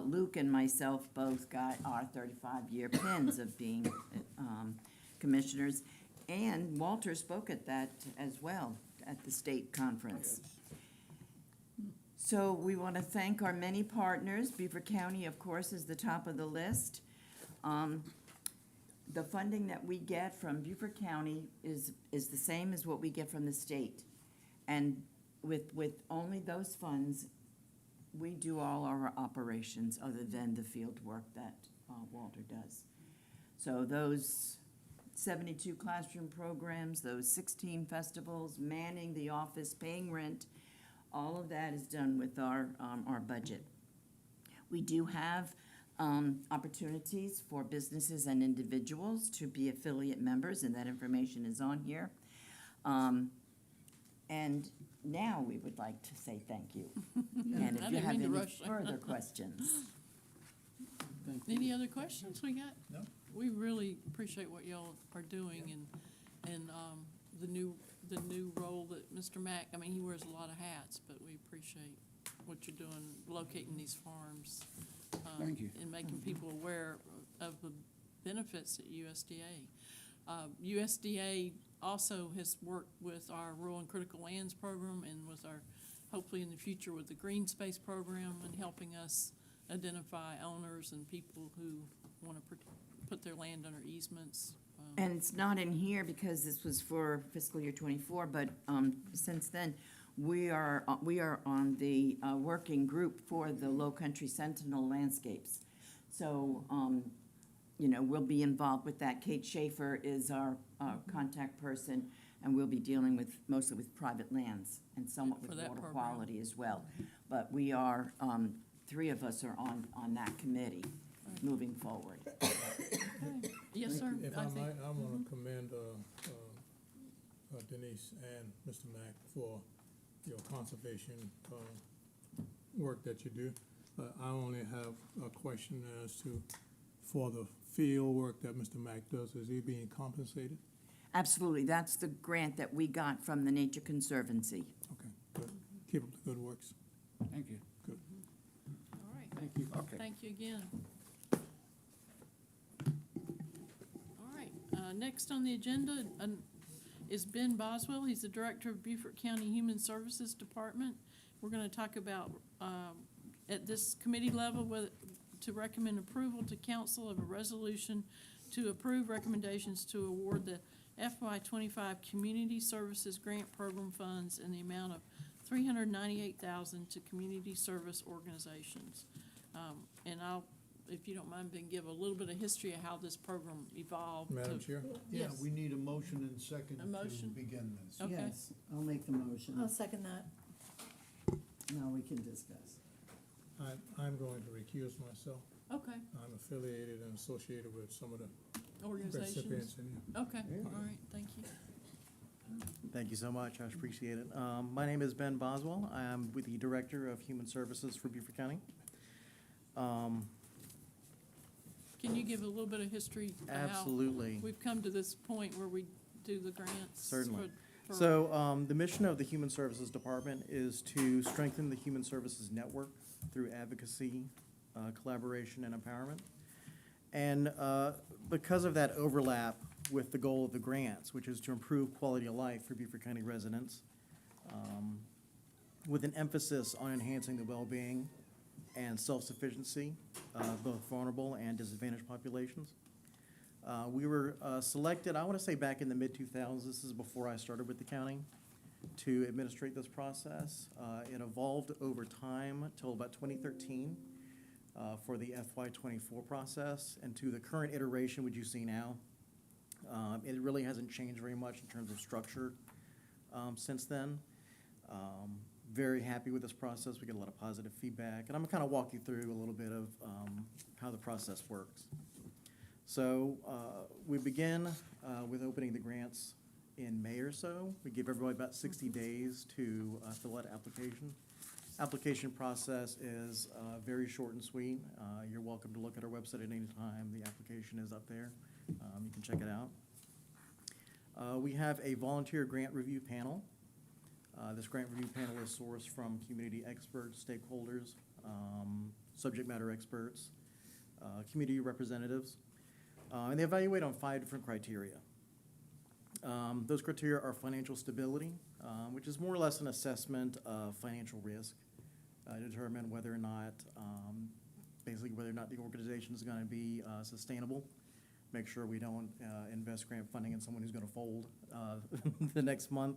Luke and myself both got our 35-year pins of being commissioners, and Walter spoke at that as well, at the state conference. So we want to thank our many partners. Beaufort County, of course, is the top of the list. The funding that we get from Beaufort County is the same as what we get from the state. And with only those funds, we do all our operations other than the field work that Walter does. So those 72 classroom programs, those 16 festivals, manning the office, paying rent, all of that is done with our budget. We do have opportunities for businesses and individuals to be affiliate members, and that information is on here. And now we would like to say thank you. And if I you didn't have mean to any rush. further questions. Thank you. Any other questions we got? No. We really appreciate what y'all are doing and the new role that Mr. Mack, I mean, he wears a lot of hats, but we appreciate what you're doing, locating these farms. Thank you. And making people aware of the benefits at USDA. USDA also has worked with our Rural and Critical Lands program and with our, hopefully in the future with the Green Space program, and helping us identify owners and people who want to put their land under easements. And it's not in here because this was for fiscal year '24, but since then, we are on the working group for the Low Country Sentinel landscapes. So, we'll be involved with that. Kate Schaefer is our contact person, and we'll be dealing with, mostly with private lands and somewhat with For that water program. quality as well. But we are, three of us are on that committee moving forward. Yes, sir. If I I think- might, I want to commend Denise and Mr. Mack for your conservation work that you do. I only have a question as to, for the field work that Mr. Mack does, is he being compensated? Absolutely, that's the grant that we got from the Nature Conservancy. Okay, good. Keep up the good works. Thank you. Good. All right. Thank you. Okay. Thank you again. All right, next on the agenda is Ben Boswell. He's the Director of Beaufort County Human Services Department. We're gonna talk about, at this committee level, to recommend approval to council of a resolution to approve recommendations to award the FY '25 Community Services Grant Program funds in the amount of $398,000 to community service organizations. And I'll, if you don't mind, Ben, give a little bit of history of how this program evolved. Madam to- Chair? Yeah, Yes. we need a motion and second A motion? to begin this. Okay. Yes, I'll make the motion. I'll second that. Now we can discuss. I'm going to recuse myself. Okay, I'm affiliated and associated with some of the organizations. recipients in here. Okay, all right, thank you. Thank you so much, I appreciate it. My name is Ben Boswell. I am with the Director of Human Services for Beaufort County. Can you give a little bit of history of how Absolutely, we've come to this point where we do the grants? Certainly. for- So the mission of the Human Services Department is to strengthen the human services network through advocacy, collaboration, and empowerment. And because of that overlap with the goal of the grants, which is to improve quality of life for Beaufort County residents, with an emphasis on enhancing the well-being and self-sufficiency of both vulnerable and disadvantaged populations. We were selected, I want to say back in the mid-2000s, this is before I started with the county, to administrate this process. It evolved over time till about 2013 for the FY '24 process, and to the current iteration, which you see now. It really hasn't changed very much in terms of structure. since then. Very happy with this process. We get a lot of positive feedback, and I'm gonna kind of walk you through a little bit of how the process works. So we begin with opening the grants in May or so. We give everybody about 60 days to fill out an application. Application process is very short and sweet. You're welcome to look at our website at any time. The application is up there. You can check it out. We have a volunteer grant review panel. This grant review panel is sourced from community experts, stakeholders, subject matter experts, community representatives, and they evaluate on 5 different criteria. Those criteria are financial stability, which is more or less an assessment of financial risk, determine whether or not, basically whether or not the organization is going to be sustainable. Make sure we don't invest grant funding in someone who's going to fold the next month.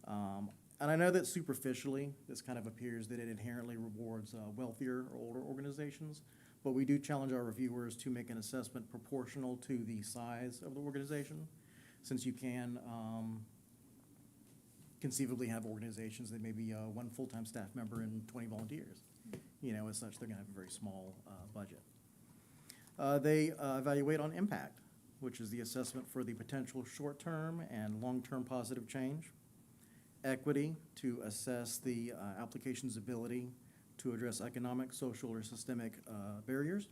And I know that superficially, this kind of appears that it inherently rewards wealthier or older organizations, but we do challenge our reviewers to make an assessment proportional to the size of the organization, since you can conceivably have organizations that may be 1 full-time staff member and 20 volunteers. You know, as such, they're gonna have a very small budget. They evaluate on impact, which is the assessment for the potential short-term and long-term positive change. Equity, to assess the application's ability to address economic, social, or systemic barriers.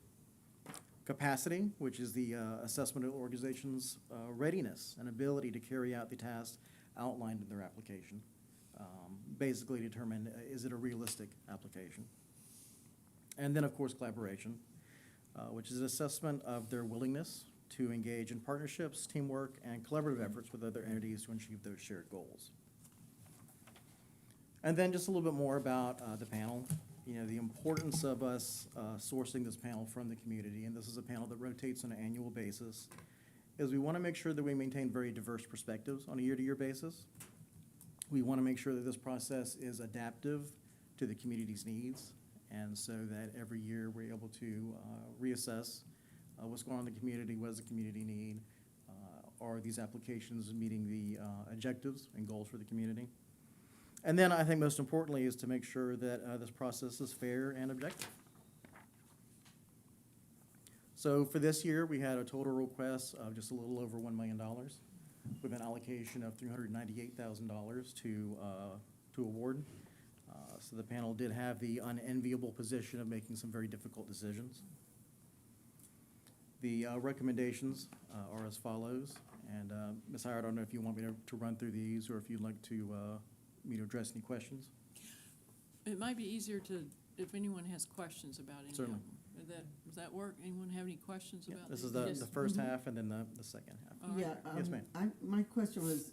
Capacity, which is the assessment of the organization's readiness and ability to carry out the tasks outlined in their application. Basically determine, is it a realistic application? And then, of course, collaboration, which is an assessment of their willingness to engage in partnerships, teamwork, and collaborative efforts with other entities to achieve those shared goals. And then just a little bit more about the panel. You know, the importance of us sourcing this panel from the community, and this is a panel that rotates on an annual basis, is we want to make sure that we maintain very diverse perspectives on a year-to-year basis. We want to make sure that this process is adaptive to the community's needs, and so that every year we're able to reassess what's going on in the community, what does the community need, are these applications meeting the objectives and goals for the community. And then I think most importantly is to make sure that this process is fair and objective. So for this year, we had a total request of just a little over $1 million with an allocation of $398,000 to award. So the panel did have the unenviable position of making some very difficult decisions. The recommendations are as follows. And Ms. Howard, I don't know if you want me to run through these or if you'd like to me to address any questions. It might be easier to, if anyone has questions about any of them. Certainly. Does that work? Anyone have any questions Yeah, about this these? is Yes. the first half and then the second half. All right. Yeah, Yes, ma'am. my question was,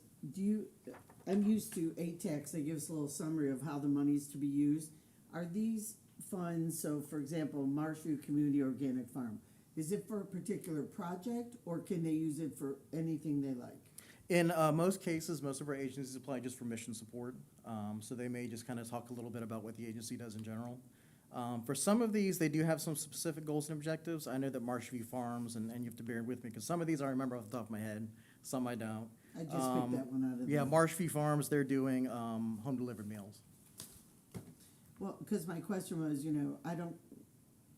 I'm used to ATAX, they give us a little summary of how the money's to be used. Are these funds, so for example, Marshview Community Organic Farm, is it for a particular project or can they use it for anything they like? In most cases, most of our agencies apply just for mission support. So they may just kind of talk a little bit about what the agency does in general. For some of these, they do have some specific goals and objectives. I know that Marshview Farms, and you have to bear with me, because some of these I remember off the top of my head, some I don't. I just picked that one out of Yeah, the. Marshview Farms, they're doing home-delivered meals. Well, because my question was,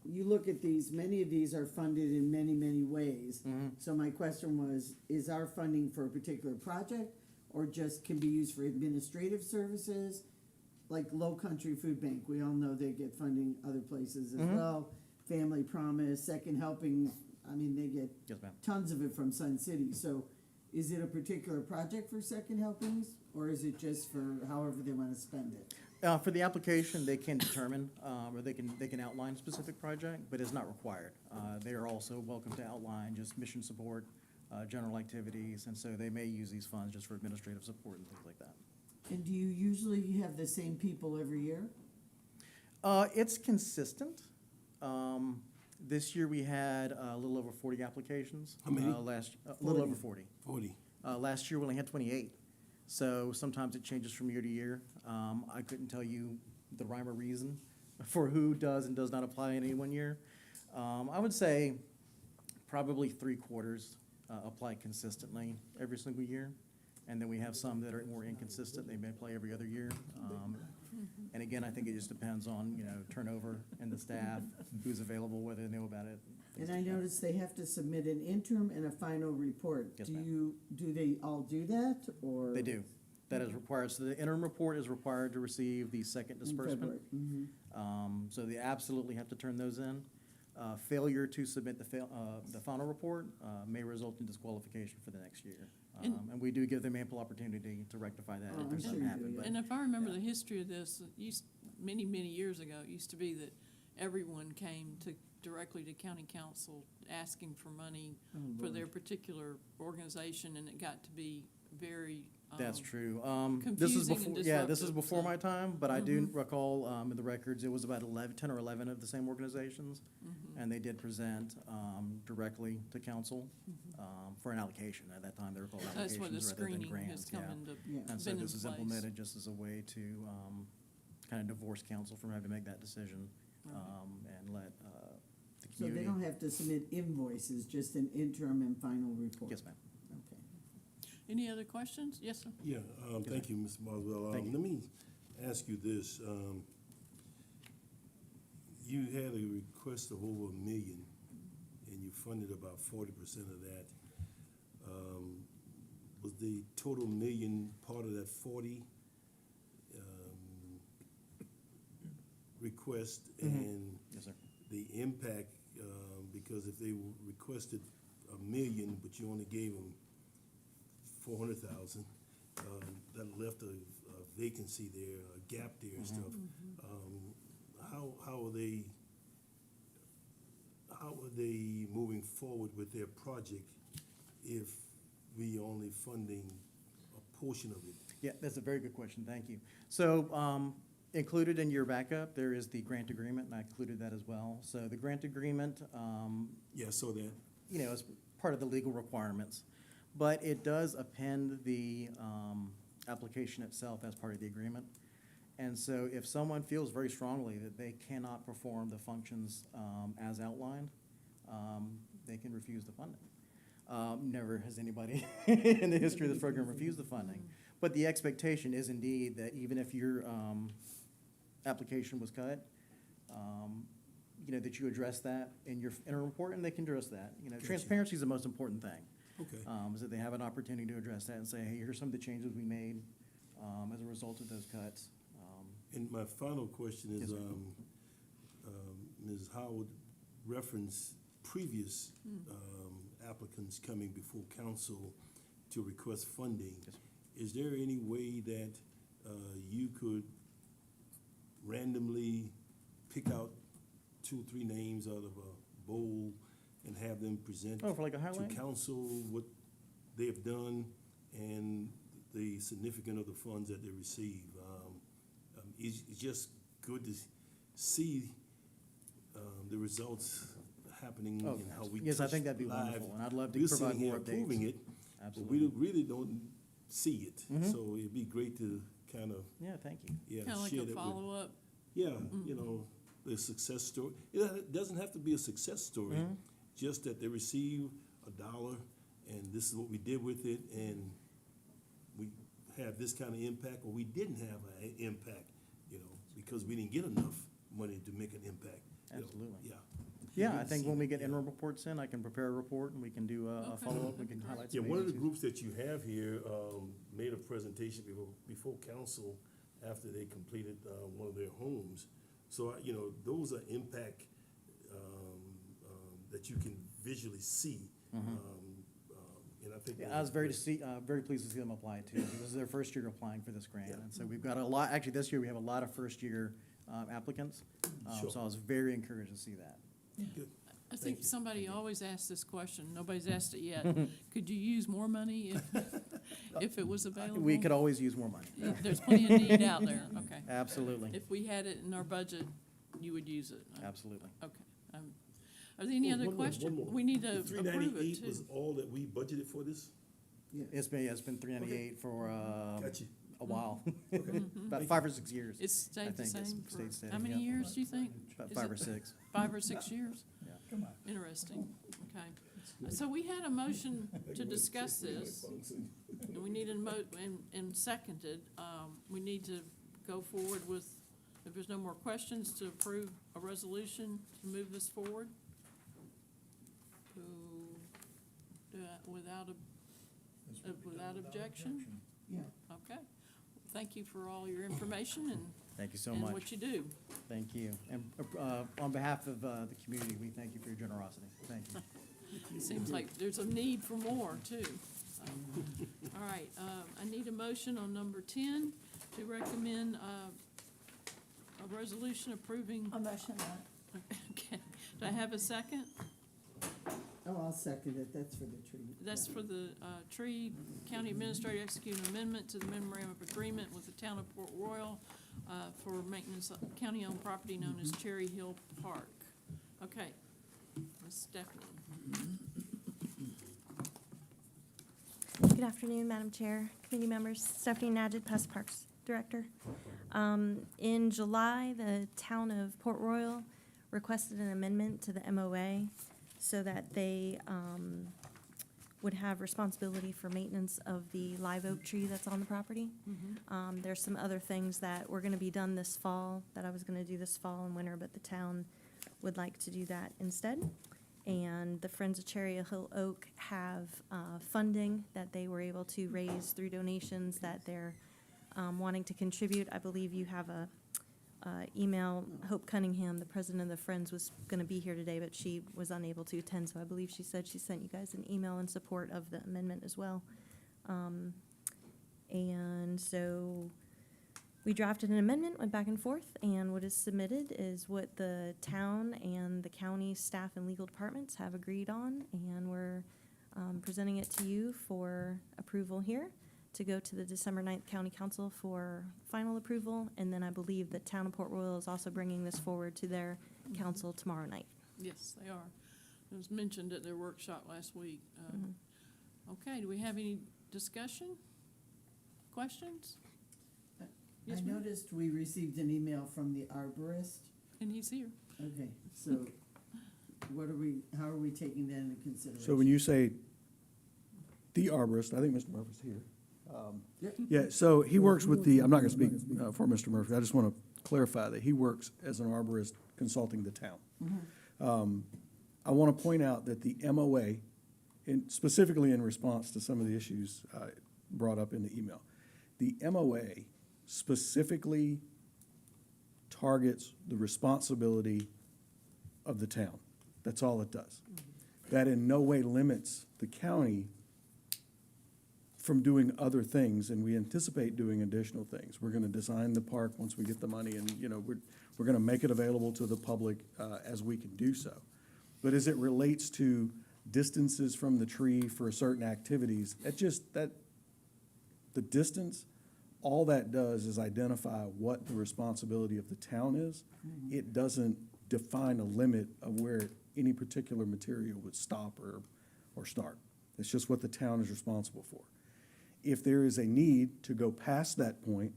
you look at these, many of these are funded in many, many ways. So my question was, is our funding for a particular project or just can be used for administrative services? Like Low Country Food Bank, we all know they get funding other places as well. Family Promise, Second Helping, I mean, they get Yes, ma'am. tons of it from Sun City. So is it a particular project for Second Helpings or is it just for however they want to spend it? For the application, they can determine, or they can outline a specific project, but it's not required. They are also welcome to outline just mission support, general activities, and so they may use these funds just for administrative support and things like that. And do you usually have the same people every year? It's consistent. This year we had a little over 40 applications. How many? A little over 40. 40. Last year we only had 28. So sometimes it changes from year to year. I couldn't tell you the rhyme or reason for who does and does not apply in any one year. I would say probably 3/4 apply consistently every single year. And then we have some that are more inconsistent, they may play every other year. And again, I think it just depends on, you know, turnover in the staff, who's available, whether they know about it. things And I like that. noticed they have to submit an interim and a final report. Yes, Do ma'am. do they all do that, or? They do. That is required. So the interim report is required to receive the second In disbursement. February? Mhm. So they absolutely have to turn those in. Failure to submit the final report may result in disqualification for the next year. And- And we do give them ample opportunity to rectify that Oh, if there's I'm something sure you happen. do, But And if I remember yeah. the history of this, it used, many, many years ago, it used to be that everyone came to, directly to county council asking for money Oh, for Lord. their particular organization, and it got to be very, That's true. This is confusing and before, yeah, this is disruptive, before so- my time, but I do Mhm. recall, in the records, it was about 10 or 11 of the same organizations. Mhm. And they did present, directly to council, for an allocation. At that time, they were called Mm-hmm. That's where the allocations rather than screening has grants, come yeah. into, Yeah. And so been in this is place. implemented just as a way to, kind of divorce council from having to make that decision, Right. and let, the So they community. don't have to submit invoices, just an interim and final report? Yes, ma'am. Okay. Any other questions? Yes, sir. Yeah, thank you, Mr. Boswell. Thank you. Let me ask you this. You had a request of over $1 million, and you funded about 40% of that. Was the total $1 million part of that 40 request? And Yes, sir. the impact, because if they requested $1 million, but you only gave them 400,000, that left a vacancy there, a gap there and stuff. How are they moving forward with their project if we only funding a portion of it? Yeah, that's a very good question, thank you. So, included in your backup, there is the grant agreement, and I included that as well. So the grant agreement, Yeah, I saw that. you know, is part of the legal requirements. But it does append the application itself as part of the agreement. And so if someone feels very strongly that they cannot perform the functions as outlined, they can refuse the funding. Never has anybody in the history of this program refused the funding. But the expectation is indeed that even if your application was cut, you know, that you address that in your interim report, and they can address that. You know, Gotcha. transparency is the most important thing. Okay. Is that they have an opportunity to address that and say, hey, here's some of the changes we made as a result of those cuts. And my final question Yes, is, sir. Ms. Howard referenced previous applicants coming before council to request funding. Yes, sir. Is there any way that you could randomly pick out 2 or 3 names out of a bowl and have them present Oh, for like a to highlight? council what they have done and the significance of the funds that they receive? It's just good to see the results happening Oh, and how we yes, I touch think that'd be lives. wonderful, and I'd love to We're provide sitting here more approving updates. it, but we Absolutely. really don't see it. Mhm. So it'd be great to kind of, Yeah, thank you. yeah, Kind of like share a that with. follow-up. Yeah, you know, the success story. It doesn't have to be a success story, Mhm. just that they receive $1 and this is what we did with it and we had this kind of impact, or we didn't have an impact, you know, because we didn't get enough money to make an impact. you know. Absolutely. Yeah. Yeah, Good I to think see when we that, get yeah. interim reports in, I can prepare a report and we can do a Okay. follow-up, we can highlight Yeah, some one of the agencies. groups that you have here made a presentation before council after they completed one of their homes. So, you know, those are impact that you can visually see. And I think. Yeah, those I was are very great. very pleased to see them apply too. This is their first year applying for this grant. Yeah. And so we've got a lot, actually this year we have a lot of first-year applicants. Sure. So I was very encouraged to see that. Good. I Thank think you. somebody always asks this question, nobody's asked it yet. Could you use more money if it was available? We could always use more money. There's plenty of need out there, okay. Absolutely, If we had it in our budget, you would use it. absolutely. Okay. Are there any Oh, other one more, questions? one more. We need The to approve it 398 was too. all that we budgeted for this? It's been 398 for Gotcha. a while, Okay. about 5 or 6 years. It's stayed the think it's same for, stayed steady, how many yeah. years do you think? About Is 5 or it 6. 5 or 6 years? Yeah. Come on. Interesting, okay. So we had a motion to discuss this. we need and seconded, we need to go forward with, if there's no more questions, to approve a resolution to move this forward. Without objection? Yeah. Okay. Thank you for all your information Thank you so and much. what you do. Thank you. And on behalf of the community, we thank you for your generosity. Thank you. It seems like there's a need for more, too. All right, I need a motion on number 10 to recommend a resolution approving. A motion that. Okay. Do I have a second? Oh, I'll second it, that's for the tree. That's for the tree. County Administrator execute an amendment to the memorandum of agreement with the town of Port Royal for maintenance of county-owned property known as Cherry Hill Park. Okay, Ms. Stephanie. Good afternoon, Madam Chair, committee members. Stephanie Nadgett, Pest Parks Director. In July, the town of Port Royal requested an amendment to the MOA so that they would have responsibility for maintenance of the live oak tree that's on the property. There's some other things that were gonna be done this fall, that I was gonna do this fall and winter, but the town would like to do that instead. And the Friends of Cherry Hill Oak have funding that they were able to raise through donations that they're wanting to contribute. I believe you have a email. Hope Cunningham, the president of the Friends, was going to be here today, but she was unable to attend, so I believe she said she sent you guys an email in support of the amendment as well. And so we drafted an amendment, went back and forth, and what is submitted is what the town and the county staff and legal departments have agreed on, and we're presenting it to you for approval here to go to the December 9th County Council for final approval, and then I believe the town of Port Royal is also bringing this forward to their council tomorrow night. Yes, they are. It was mentioned at their workshop last week. Okay, do we have any discussion? Questions? Yes, I ma'am? noticed we received an email from the arborist. And he's here. Okay, so how are we taking that into consideration? So when you say the arborist, I think Mr. Murphy's here. Yeah, so he works with the, I'm not gonna speak for Mr. Murphy, I just wanna clarify that he works as an arborist consulting the town. I wanna point out that the MOA, specifically in response to some of the issues brought up in the email, the MOA specifically targets the responsibility of the town. That's all it does. That in no way limits the county from doing other things, and we anticipate doing additional things. We're gonna design the park once we get the money, and, you know, we're gonna make it available to the public as we can do so. But as it relates to distances from the tree for certain activities, the distance, all that does is identify what the responsibility of the town is. It doesn't define a limit of where any particular material would stop or start. It's just what the town is responsible for. If there is a need to go past that point,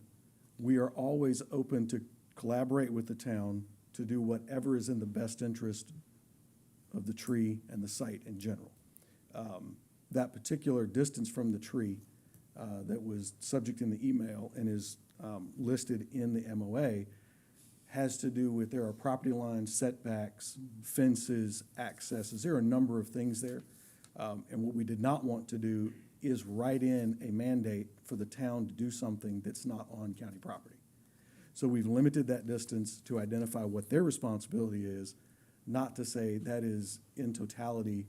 we are always open to collaborate with the town to do whatever is in the best interest of the tree and the site in general. That particular distance from the tree that was subject in the email and is listed in the MOA has to do with, there are property lines, setbacks, fences, accesses. There are a number of things there. And what we did not want to do is write in a mandate for the town to do something that's not on county property. So we've limited that distance to identify what their responsibility is, not to say that is in totality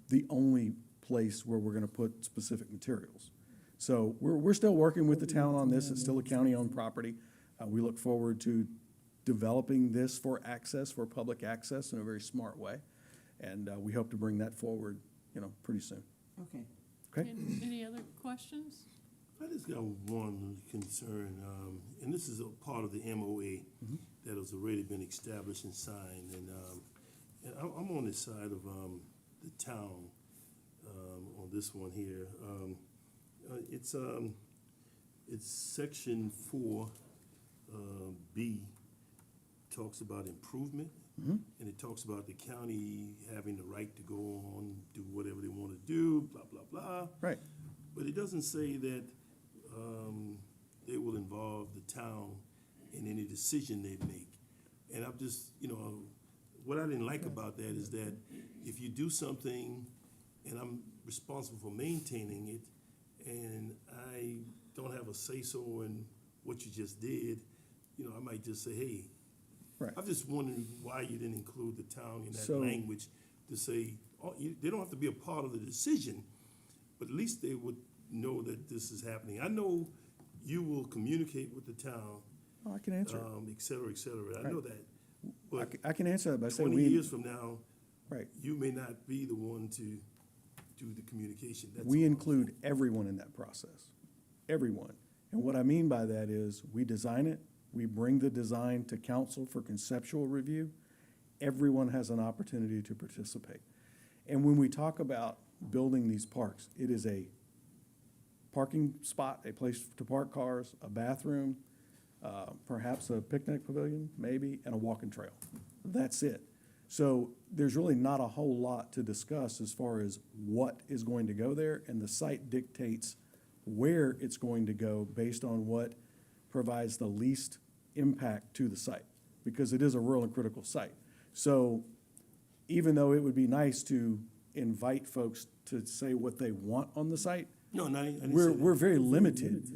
the only place where we're gonna put specific materials. So we're still working with the town on this. It's still a county-owned property. We look forward to developing this for access, for public access in a very smart way. And we hope to bring that forward, pretty soon. Okay. Okay? Any other questions? I just got one concern, and this is a part of the MOA that has already been established and signed, and I'm on the side of the town on this one here. It's section 4, B, talks about improvement, and it talks about the county having the right to go on, do whatever they want to do, blah, blah, blah. Right. but it doesn't say that, they will involve the town in any decision they make. And I'm just, what I didn't like about that is that if you do something and I'm responsible for maintaining it, and I don't have a say-so in what you just did, I might just say, hey, Right. I'm just wondering why you didn't include the town in that So- language to say, they don't have to be a part of the decision, but at least they would know that this is happening. I know you will communicate with the town, Oh, I can answer it. et cetera, et cetera. I Right. know that. But I can answer that by saying 20 we, years from now, right, you may not be the one to do the communication. That's we all I'm include saying. everyone in that process, everyone. And what I mean by that is, we design it, we bring the design to council for conceptual review. Everyone has an opportunity to participate. And when we talk about building these parks, it is a parking spot, a place to park cars, a bathroom, perhaps a picnic pavilion, maybe, and a walking trail. That's it. So there's really not a whole lot to discuss as far as what is going to go there, and the site dictates where it's going to go based on what provides the least impact to the site, because it is a rural and critical site. So even though it would be nice to invite folks to say what they want on the site, No, I didn't say we're that. very limited.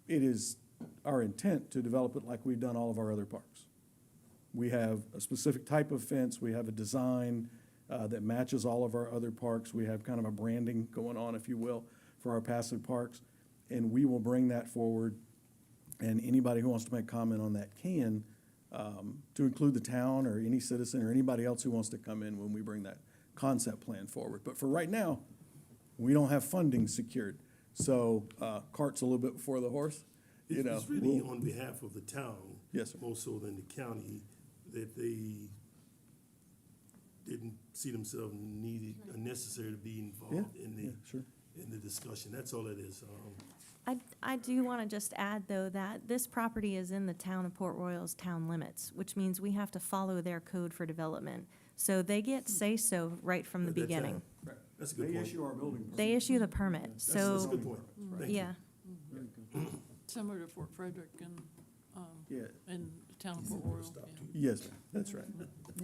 It is our intent to develop it like we've done all of our other parks. We have a specific type of fence, we have a design that matches all of our other parks. We have kind of a branding going on, if you will, for our passive parks. And we will bring that forward, and anybody who wants to make comment on that can, to include the town or any citizen or anybody else who wants to come in when we bring that concept plan forward. But for right now, we don't have funding secured. So cart's a little bit before the horse, you know. It's really on behalf of the town. Yes, sir. More so than the county, that they didn't see themselves needed, or necessary to be involved in Yeah, the, sure. in the discussion. That's all it is. I do want to just add, though, that this property is in the town of Port Royal's town limits, which means we have to follow their code for development. So they get say-so right from the At that beginning. time. That's a good point. our building permit. They issue the permit, That's a so, good point. Thank you. yeah. Similar to Fort Frederick Yeah, and the town of Port Royal. yeah. yes, ma'am, that's right.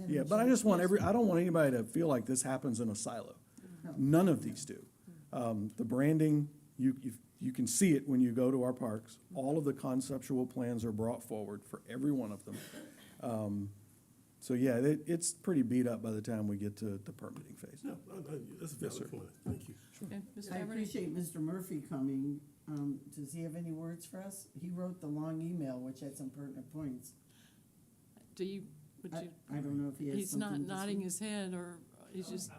Yeah, but I just want I don't want anybody to feel like this happens in a silo. None of these do. The branding, you can see it when you go to our parks. All of the conceptual plans are brought forward for every one of them. So yeah, it's pretty beat up by the time we get to the permitting phase. No, that's a Yes, sir. valid point. Thank you. Okay, Ms. I Haverty? appreciate Mr. Murphy coming. Does he have any words for us? He wrote the long email, which had some pertinent points. Do you, would I you, I don't know if he has he's something not to say. nodding his head, or he's just.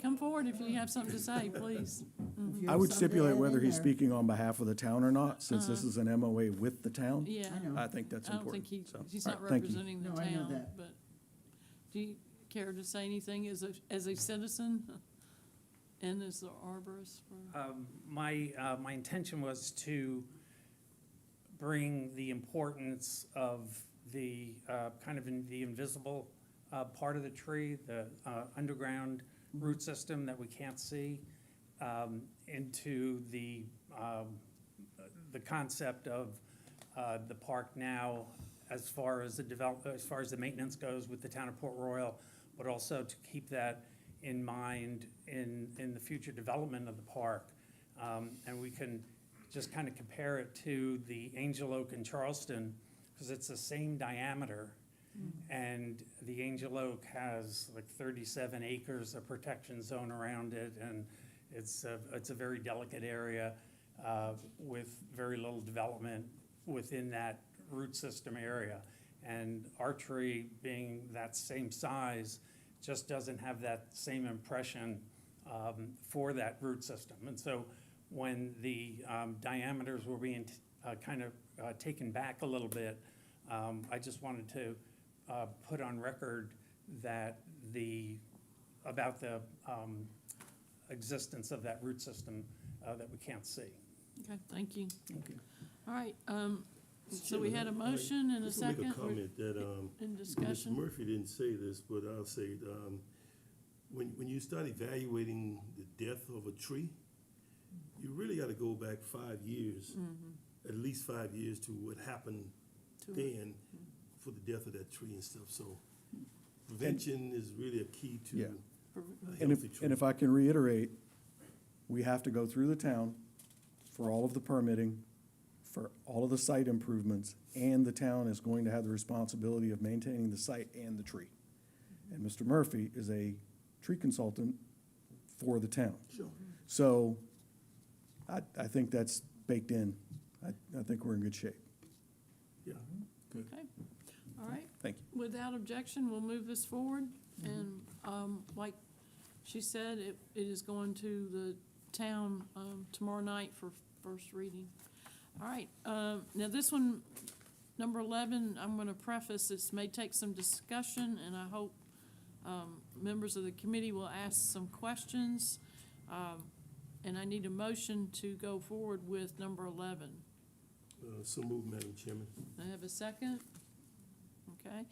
Come forward if you have something to say, please. If you I have would something to stipulate add whether in he's there. speaking on behalf of the town or not, since this is an MOA with the town. Yeah. I know. I think that's I don't think important. he, So, he's all not right, thank you. representing the No, I know town, that. but do you care to say anything as a citizen and as the arborist for? My intention was to bring the importance of the kind of the invisible part of the tree, the underground root system that we can't see, into the concept of the park now, as far as the maintenance goes with the town of Port Royal, but also to keep that in mind in the future development of the park. And we can just kind of compare it to the Angel Oak in Charleston, because it's the same diameter. And the Angel Oak has like 37 acres of protection zone around it, and it's a very delicate area with very little development within that root system area. And our tree, being that same size, just doesn't have that same impression for that root system. And so when the diameters were being kind of taken back a little bit, I just wanted to put on record that about the existence of that root system that we can't see. Okay, thank you. Thank you. All right, so we had a motion and a Just wanna make second. a comment that, In Mr. discussion. Murphy didn't say this, but I'll say it. when you start evaluating the death of a tree, you really gotta go back 5 years, at least 5 years to what happened To it. then for the death of that tree and stuff, so prevention is really a key to Yeah. a And healthy if, tree. and if I can reiterate, we have to go through the town for all of the permitting, for all of the site improvements, and the town is going to have the responsibility of maintaining the site and the tree. And Mr. Murphy is a tree consultant for the town. Sure. So I think that's baked in. I think we're in good shape. Yeah. Okay, all right. Thank you. Without objection, we'll move this forward, and, like she said, it is going to the town, tomorrow night for first reading. All right, now this one, number 11, I'm gonna preface, this may take some discussion, and I hope, members of the committee will ask some questions. And I need a motion to go forward with number 11. So moved, Madam Chairman. I have a second? Okay.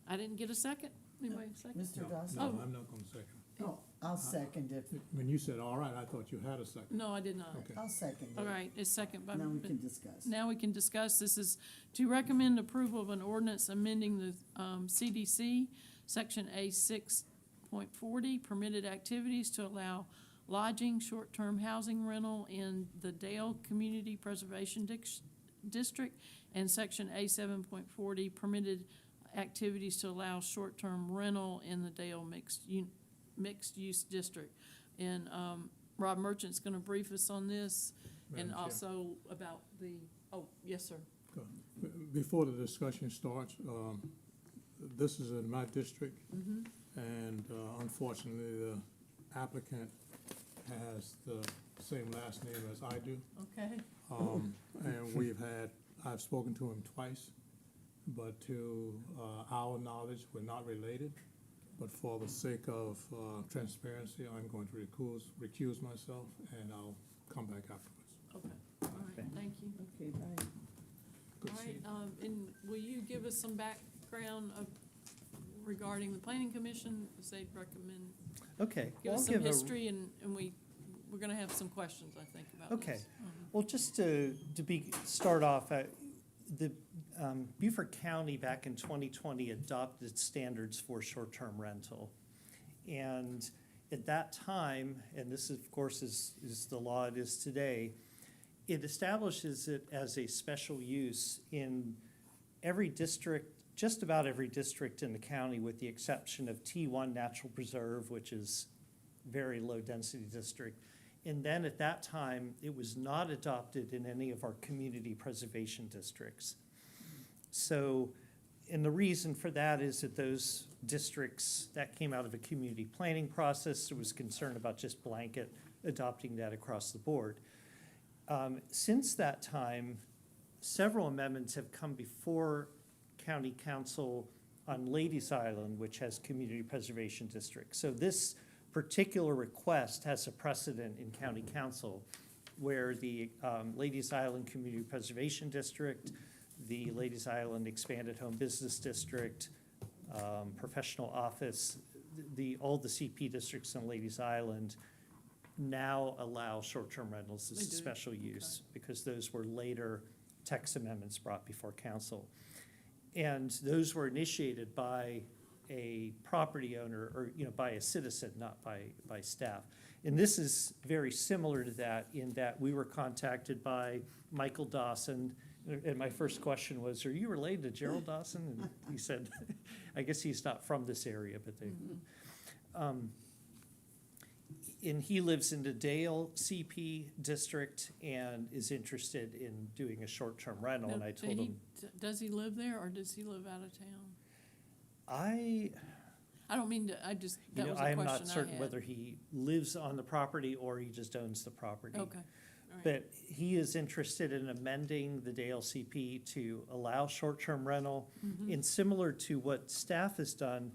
I didn't get a second? Anybody second? Mr. Dawson? No, I'm not gonna second. Oh, I'll second it. When you said, all right, I thought you had a second. No, I did not. Okay. I'll second it. All right, it's second by. Now we can discuss. Now we can discuss. This is to recommend approval of an ordinance amending the CDC, Section A 6.40, permitted activities to allow lodging, short-term housing rental in the Dale Community Preservation District, and Section A 7.40, permitted activities to allow short-term rental in the Dale Mixed-Use District. And Rob Merchant's going to brief us on this, and Madam Chair. also about the, oh, yes, sir. Before the discussion starts, this is in my district, and unfortunately, the applicant has the same last name as I do. Okay. And I've spoken to him twice, but to our knowledge, we're not related. But for the sake of transparency, I'm going to recuse myself, and I'll come back afterwards. Okay, all right, thank you. Okay, bye. Good All to see right, you. and will you give us some background regarding the planning commission, as they'd recommend? Okay. Give well, us I'll some give a- history, and we're gonna have some questions, I think, about this. Okay. Well, just to start off, the Beaufort County back in 2020 adopted standards for short-term rental. And at that time, and this of course is the law it is today, it establishes it as a special use in every district, just about every district in the county, with the exception of T1 Natural Preserve, which is very low-density district. And then at that time, it was not adopted in any of our community preservation districts. So, and the reason for that is that those districts, that came out of a community planning process, there was concern about just blanket adopting that across the board. Since that time, several amendments have come before County Council on Ladies Island, which has community preservation districts. So this particular request has a precedent in County Council where the Ladies Island Community Preservation District, the Ladies Island Expanded Home Business District, Professional Office, all the CP districts in Ladies Island now allow short-term rentals as They a do? special use because those were later text amendments brought before council. And those were initiated by a property owner or, by a citizen, not by staff. And this is very similar to that in that we were contacted by Michael Dawson. And my first question was, are you related to Gerald Dawson? And he said, I guess he's not from this area, but they, and he lives in the Dale CP district and is interested in doing a short-term rental. And I told him, Does he live there, or does he live out of town? I don't mean to, that was a question I I had. am not certain whether he lives on the property or he just owns the property. Okay, all right. But he is interested in amending the Dale CP to allow short-term rental. And similar to what staff has done,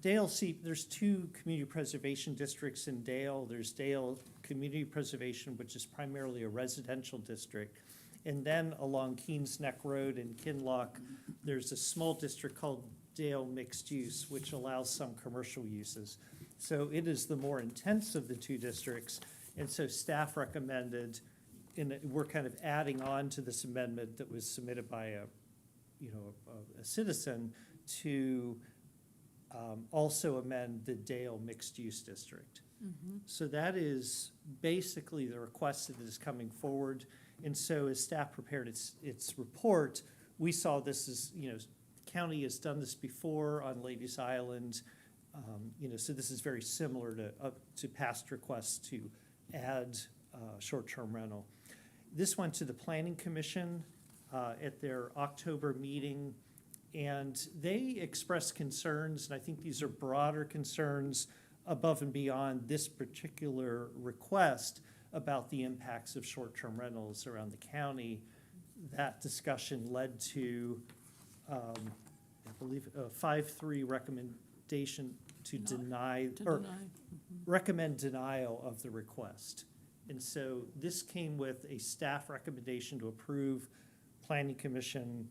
Dale CP, there's two community preservation districts in Dale. There's Dale Community Preservation, which is primarily a residential district. And then along Keens Neck Road in Kinloch, there's a small district called Dale Mixed Use, which allows some commercial uses. So it is the more intense of the two districts, and so staff recommended, we're kind of adding on to this amendment that was submitted by a citizen to also amend the Dale mixed-use district. So that is basically the request that is coming forward. And so as staff prepared its report, we saw this as, county has done this before on Ladies Island. So this is very similar to past requests to add short-term rental. This went to the Planning Commission at their October meeting, and they expressed concerns, and I think these are broader concerns above and beyond this particular request about the impacts of short-term rentals around the county. That discussion led to, I believe, a 5-3 recommendation to recommend denial of the request. And so this came with a staff recommendation to approve. Planning Commission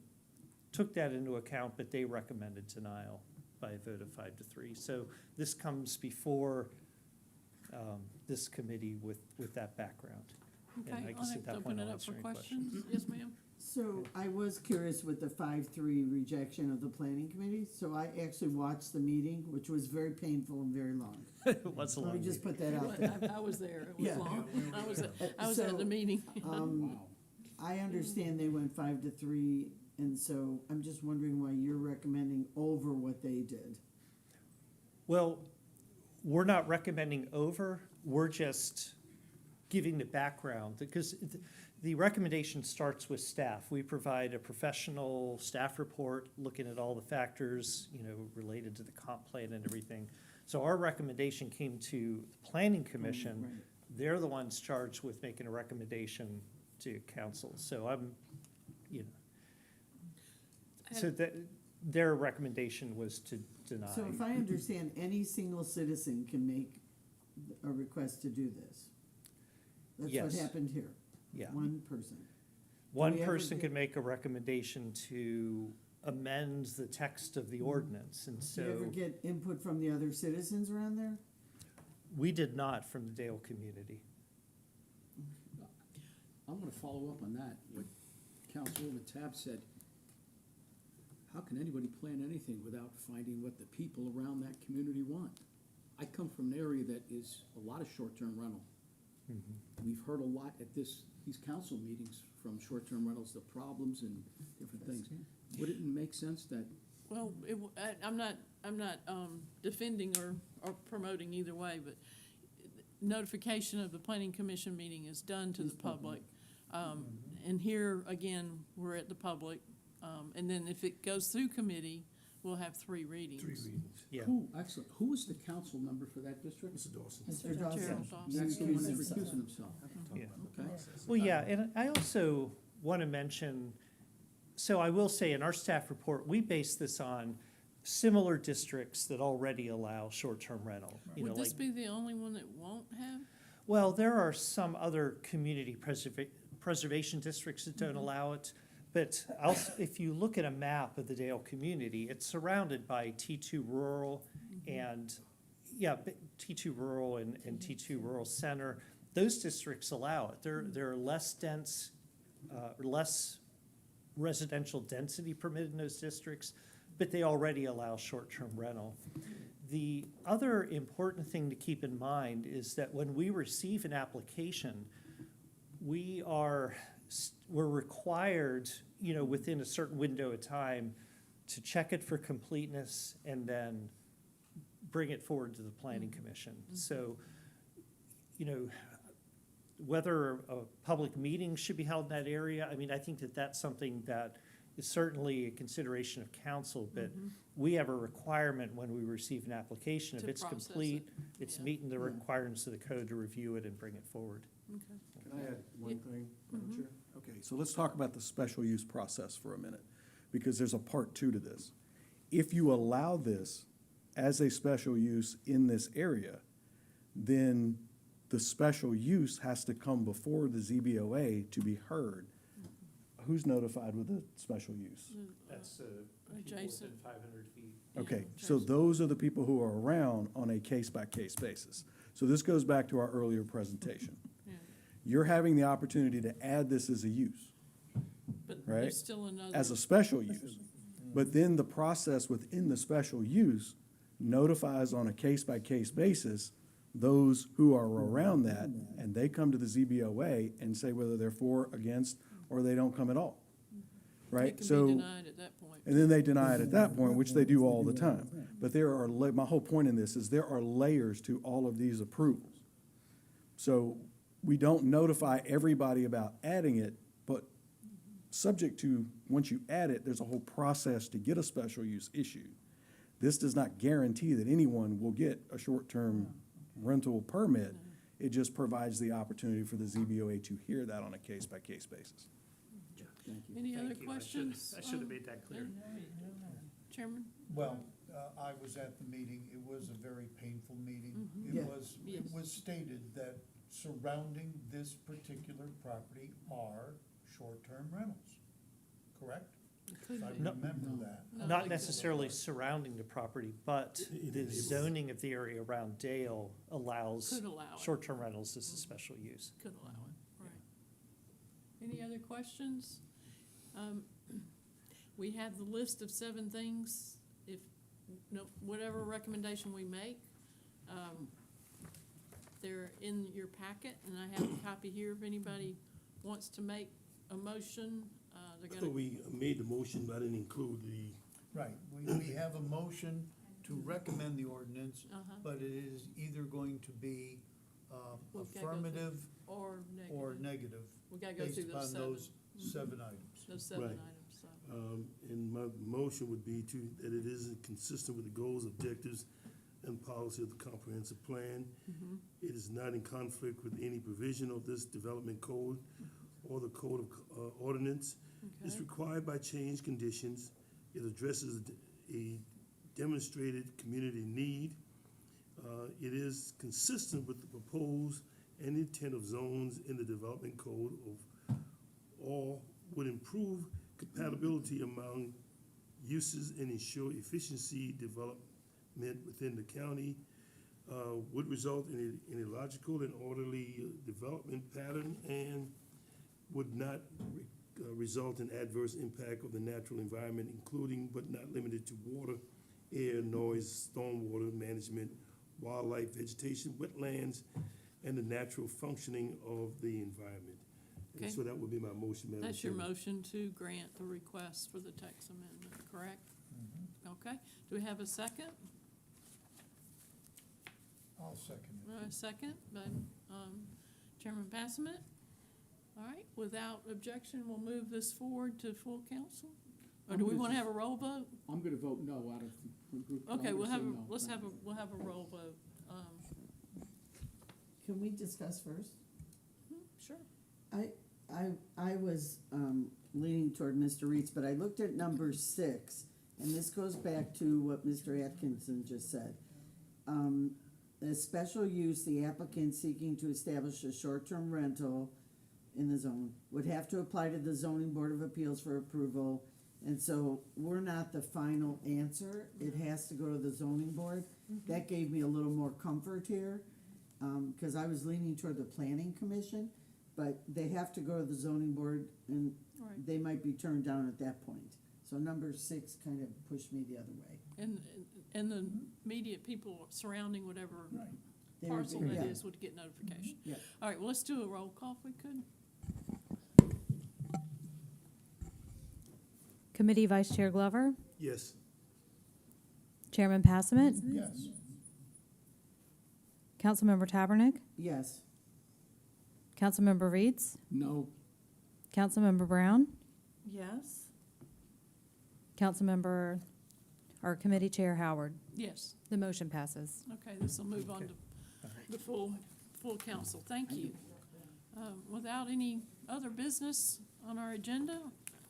took that into account, but they recommended denial by a vote of 5-3. So this comes before this committee with that background. Okay, And I I'll guess have at to that point open it I'll up answer for any questions. Yes, ma'am. So I was curious with the 5-3 rejection of the planning committee, so I actually watched the meeting, which was very painful and very long. What's a Let me long just meeting? put that out there. I was there. It was Yeah. long. I was at the meeting. I understand they went 5-3, and so I'm just wondering why you're recommending over what they did. Well, we're not recommending over, we're just giving the background, because the recommendation starts with staff. We provide a professional staff report looking at all the factors, related to the comp plan and everything. So our recommendation came to the Planning Commission. Right. They're the ones charged with making a recommendation to council. So I'm, so that, their recommendation was to deny. So if I understand, any single citizen can make a request to do this? That's what Yes. happened here? Yeah. One person? One we ever person get- could make a recommendation to amend the text of the ordinance, and Do you ever so get input from the other citizens around there? we did not from the Dale community. I want to follow up on that, what Councilwoman Tab said. How can anybody plan anything without finding what the people around that community want? I come from an area that is a lot of short-term rental. We've heard a lot at these council meetings from short-term rentals, the problems and different things. Would it make sense that, Well, I'm not defending or promoting either way, but notification of the planning commission meeting is done to the public. And here, again, we're at the public. And then if it goes through committee, we'll have 3 readings. 3 readings. Yeah. who is the council member for that district? Mr. Dawson. Mr. Dawson? Gerald Dawson. That's the one that's Recused himself. recusing himself. Yeah. Okay. Well, yeah, and I also want to mention, so I will say in our staff report, we base this on similar districts that already allow short-term rental. Would this be the only one that won't have? Well, there are some other community preservation districts that don't allow it, but if you look at a map of the Dale community, it's surrounded by T2 rural and, T2 rural and T2 rural center. Those districts allow it. There are less dense, less residential density permitted in those districts, but they already allow short-term rental. The other important thing to keep in mind is that when we receive an application, we're required, within a certain window of time to check it for completeness and then bring it forward to the planning commission. So, whether a public meeting should be held in that area, I think that that's something that is certainly a consideration of council, but we have a requirement when we receive an application, if To it's process complete, it. it's Yeah. meeting the requirements of the code to review it and bring it forward. Okay. Can I add one thing, Madam Chair? Okay, so let's talk about the special use process for a minute, because there's a part 2 to this. If you allow this as a special use in this area, then the special use has to come before the ZBOA to be heard. who's notified with a special use? That's people Adjacent. within 500 feet. Okay, so those are the people who are around on a case-by-case basis. So this goes back to our earlier presentation. Yeah. You're having the opportunity to add this as a use, But right? there's still another. as a special use. But then the process within the special use notifies on a case-by-case basis those who are around that, and they come to the ZBOA and say whether they're for, against, or they don't come at all, right? It can So. be denied at that point. And then they deny it at that point, which they do all the time. But there are, my whole point in this is there are layers to all of these approvals. So we don't notify everybody about adding it, but subject to, once you add it, there's a whole process to get a special use issued. This does not guarantee that anyone will get a short-term rental permit. It just provides the opportunity for the ZBOA to hear that on a case-by-case basis. Any other Thank you. questions? I should have made that clear. Chairman? Well, I was at the meeting. It was a very painful meeting. Yeah. It Yes. was stated that surrounding this particular property are short-term rentals, correct? It could If I be. remember that. No, Not they- necessarily surrounding the property, but the zoning of the area around Dale allows Could allow it. short-term rentals as a special use. Could allow it, right. Any other questions? We have the list of 7 things. If, no, whatever recommendation we make, they're in your packet, and I have a copy here if anybody wants to make a motion. They're So gonna, we made the motion, but I didn't include the, Right, we have a motion to recommend the ordinance, uh-huh, but it is either going to be We've gotta go through- affirmative or or negative. negative, We gotta go through based those upon 7. those 7 items. Those 7 Right. items, so. and my motion would be that it is consistent with the goals, objectives, and policy of the comprehensive plan. Mhm. It is not in conflict with any provision of this development code or the code of ordinance. It's Okay. required by changed conditions. It addresses a demonstrated community need. It is consistent with the proposed and intent of zones in the development code of all, would improve compatibility among uses and ensure efficiency development within the county, would result in a logical and orderly development pattern, and would not result in adverse impact of the natural environment, including but not limited to water, air, noise, stormwater management, wildlife, vegetation, wetlands, and the natural functioning of the environment. And Okay. so that would be my motion, Madam That's your Chairman. motion to grant the request for the text amendment, correct? Okay. Do we have a second? I'll second it. A second by Chairman Passman. All right, without objection, we'll move this forward to full council? Or do we want to have a roll vote? I'm gonna vote no out of the group. Okay, I'm we'll gonna have, say a no. let's have a, we'll have a roll vote. Can we discuss first? Sure. I was leaning toward Mr. Reed's, but I looked at number 6, and this goes back to what Mr. Atkinson just said. A special use, the applicant seeking to establish a short-term rental in the zone would have to apply to the zoning board of appeals for approval. And so we're not the final answer. It has to go to the zoning board. That gave me a little more comfort here, because I was leaning toward the planning commission, but they have to go to the zoning board, and All right. they might be turned down at that point. So number 6 kind of pushed me the other way. And the immediate people surrounding whatever They would parcel be- that yeah. is would get notification. Yeah. All right, well, let's do a roll call if we could. Committee Vice Chair Glover, Yes. Chairman Passman, Yes. Councilmember Tabernick, Yes. Councilmember Reeds, No, Councilmember Brown, Yes? Councilmember, or Committee Chair Howard. Yes. The motion passes. Okay, this will move on to the full council. Thank you. Without any other business on our agenda,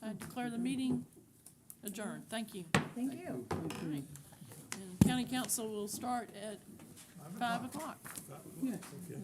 I declare the meeting adjourned. Thank you. Thank you. And county council will start at 5 o'clock. Yeah. Okay.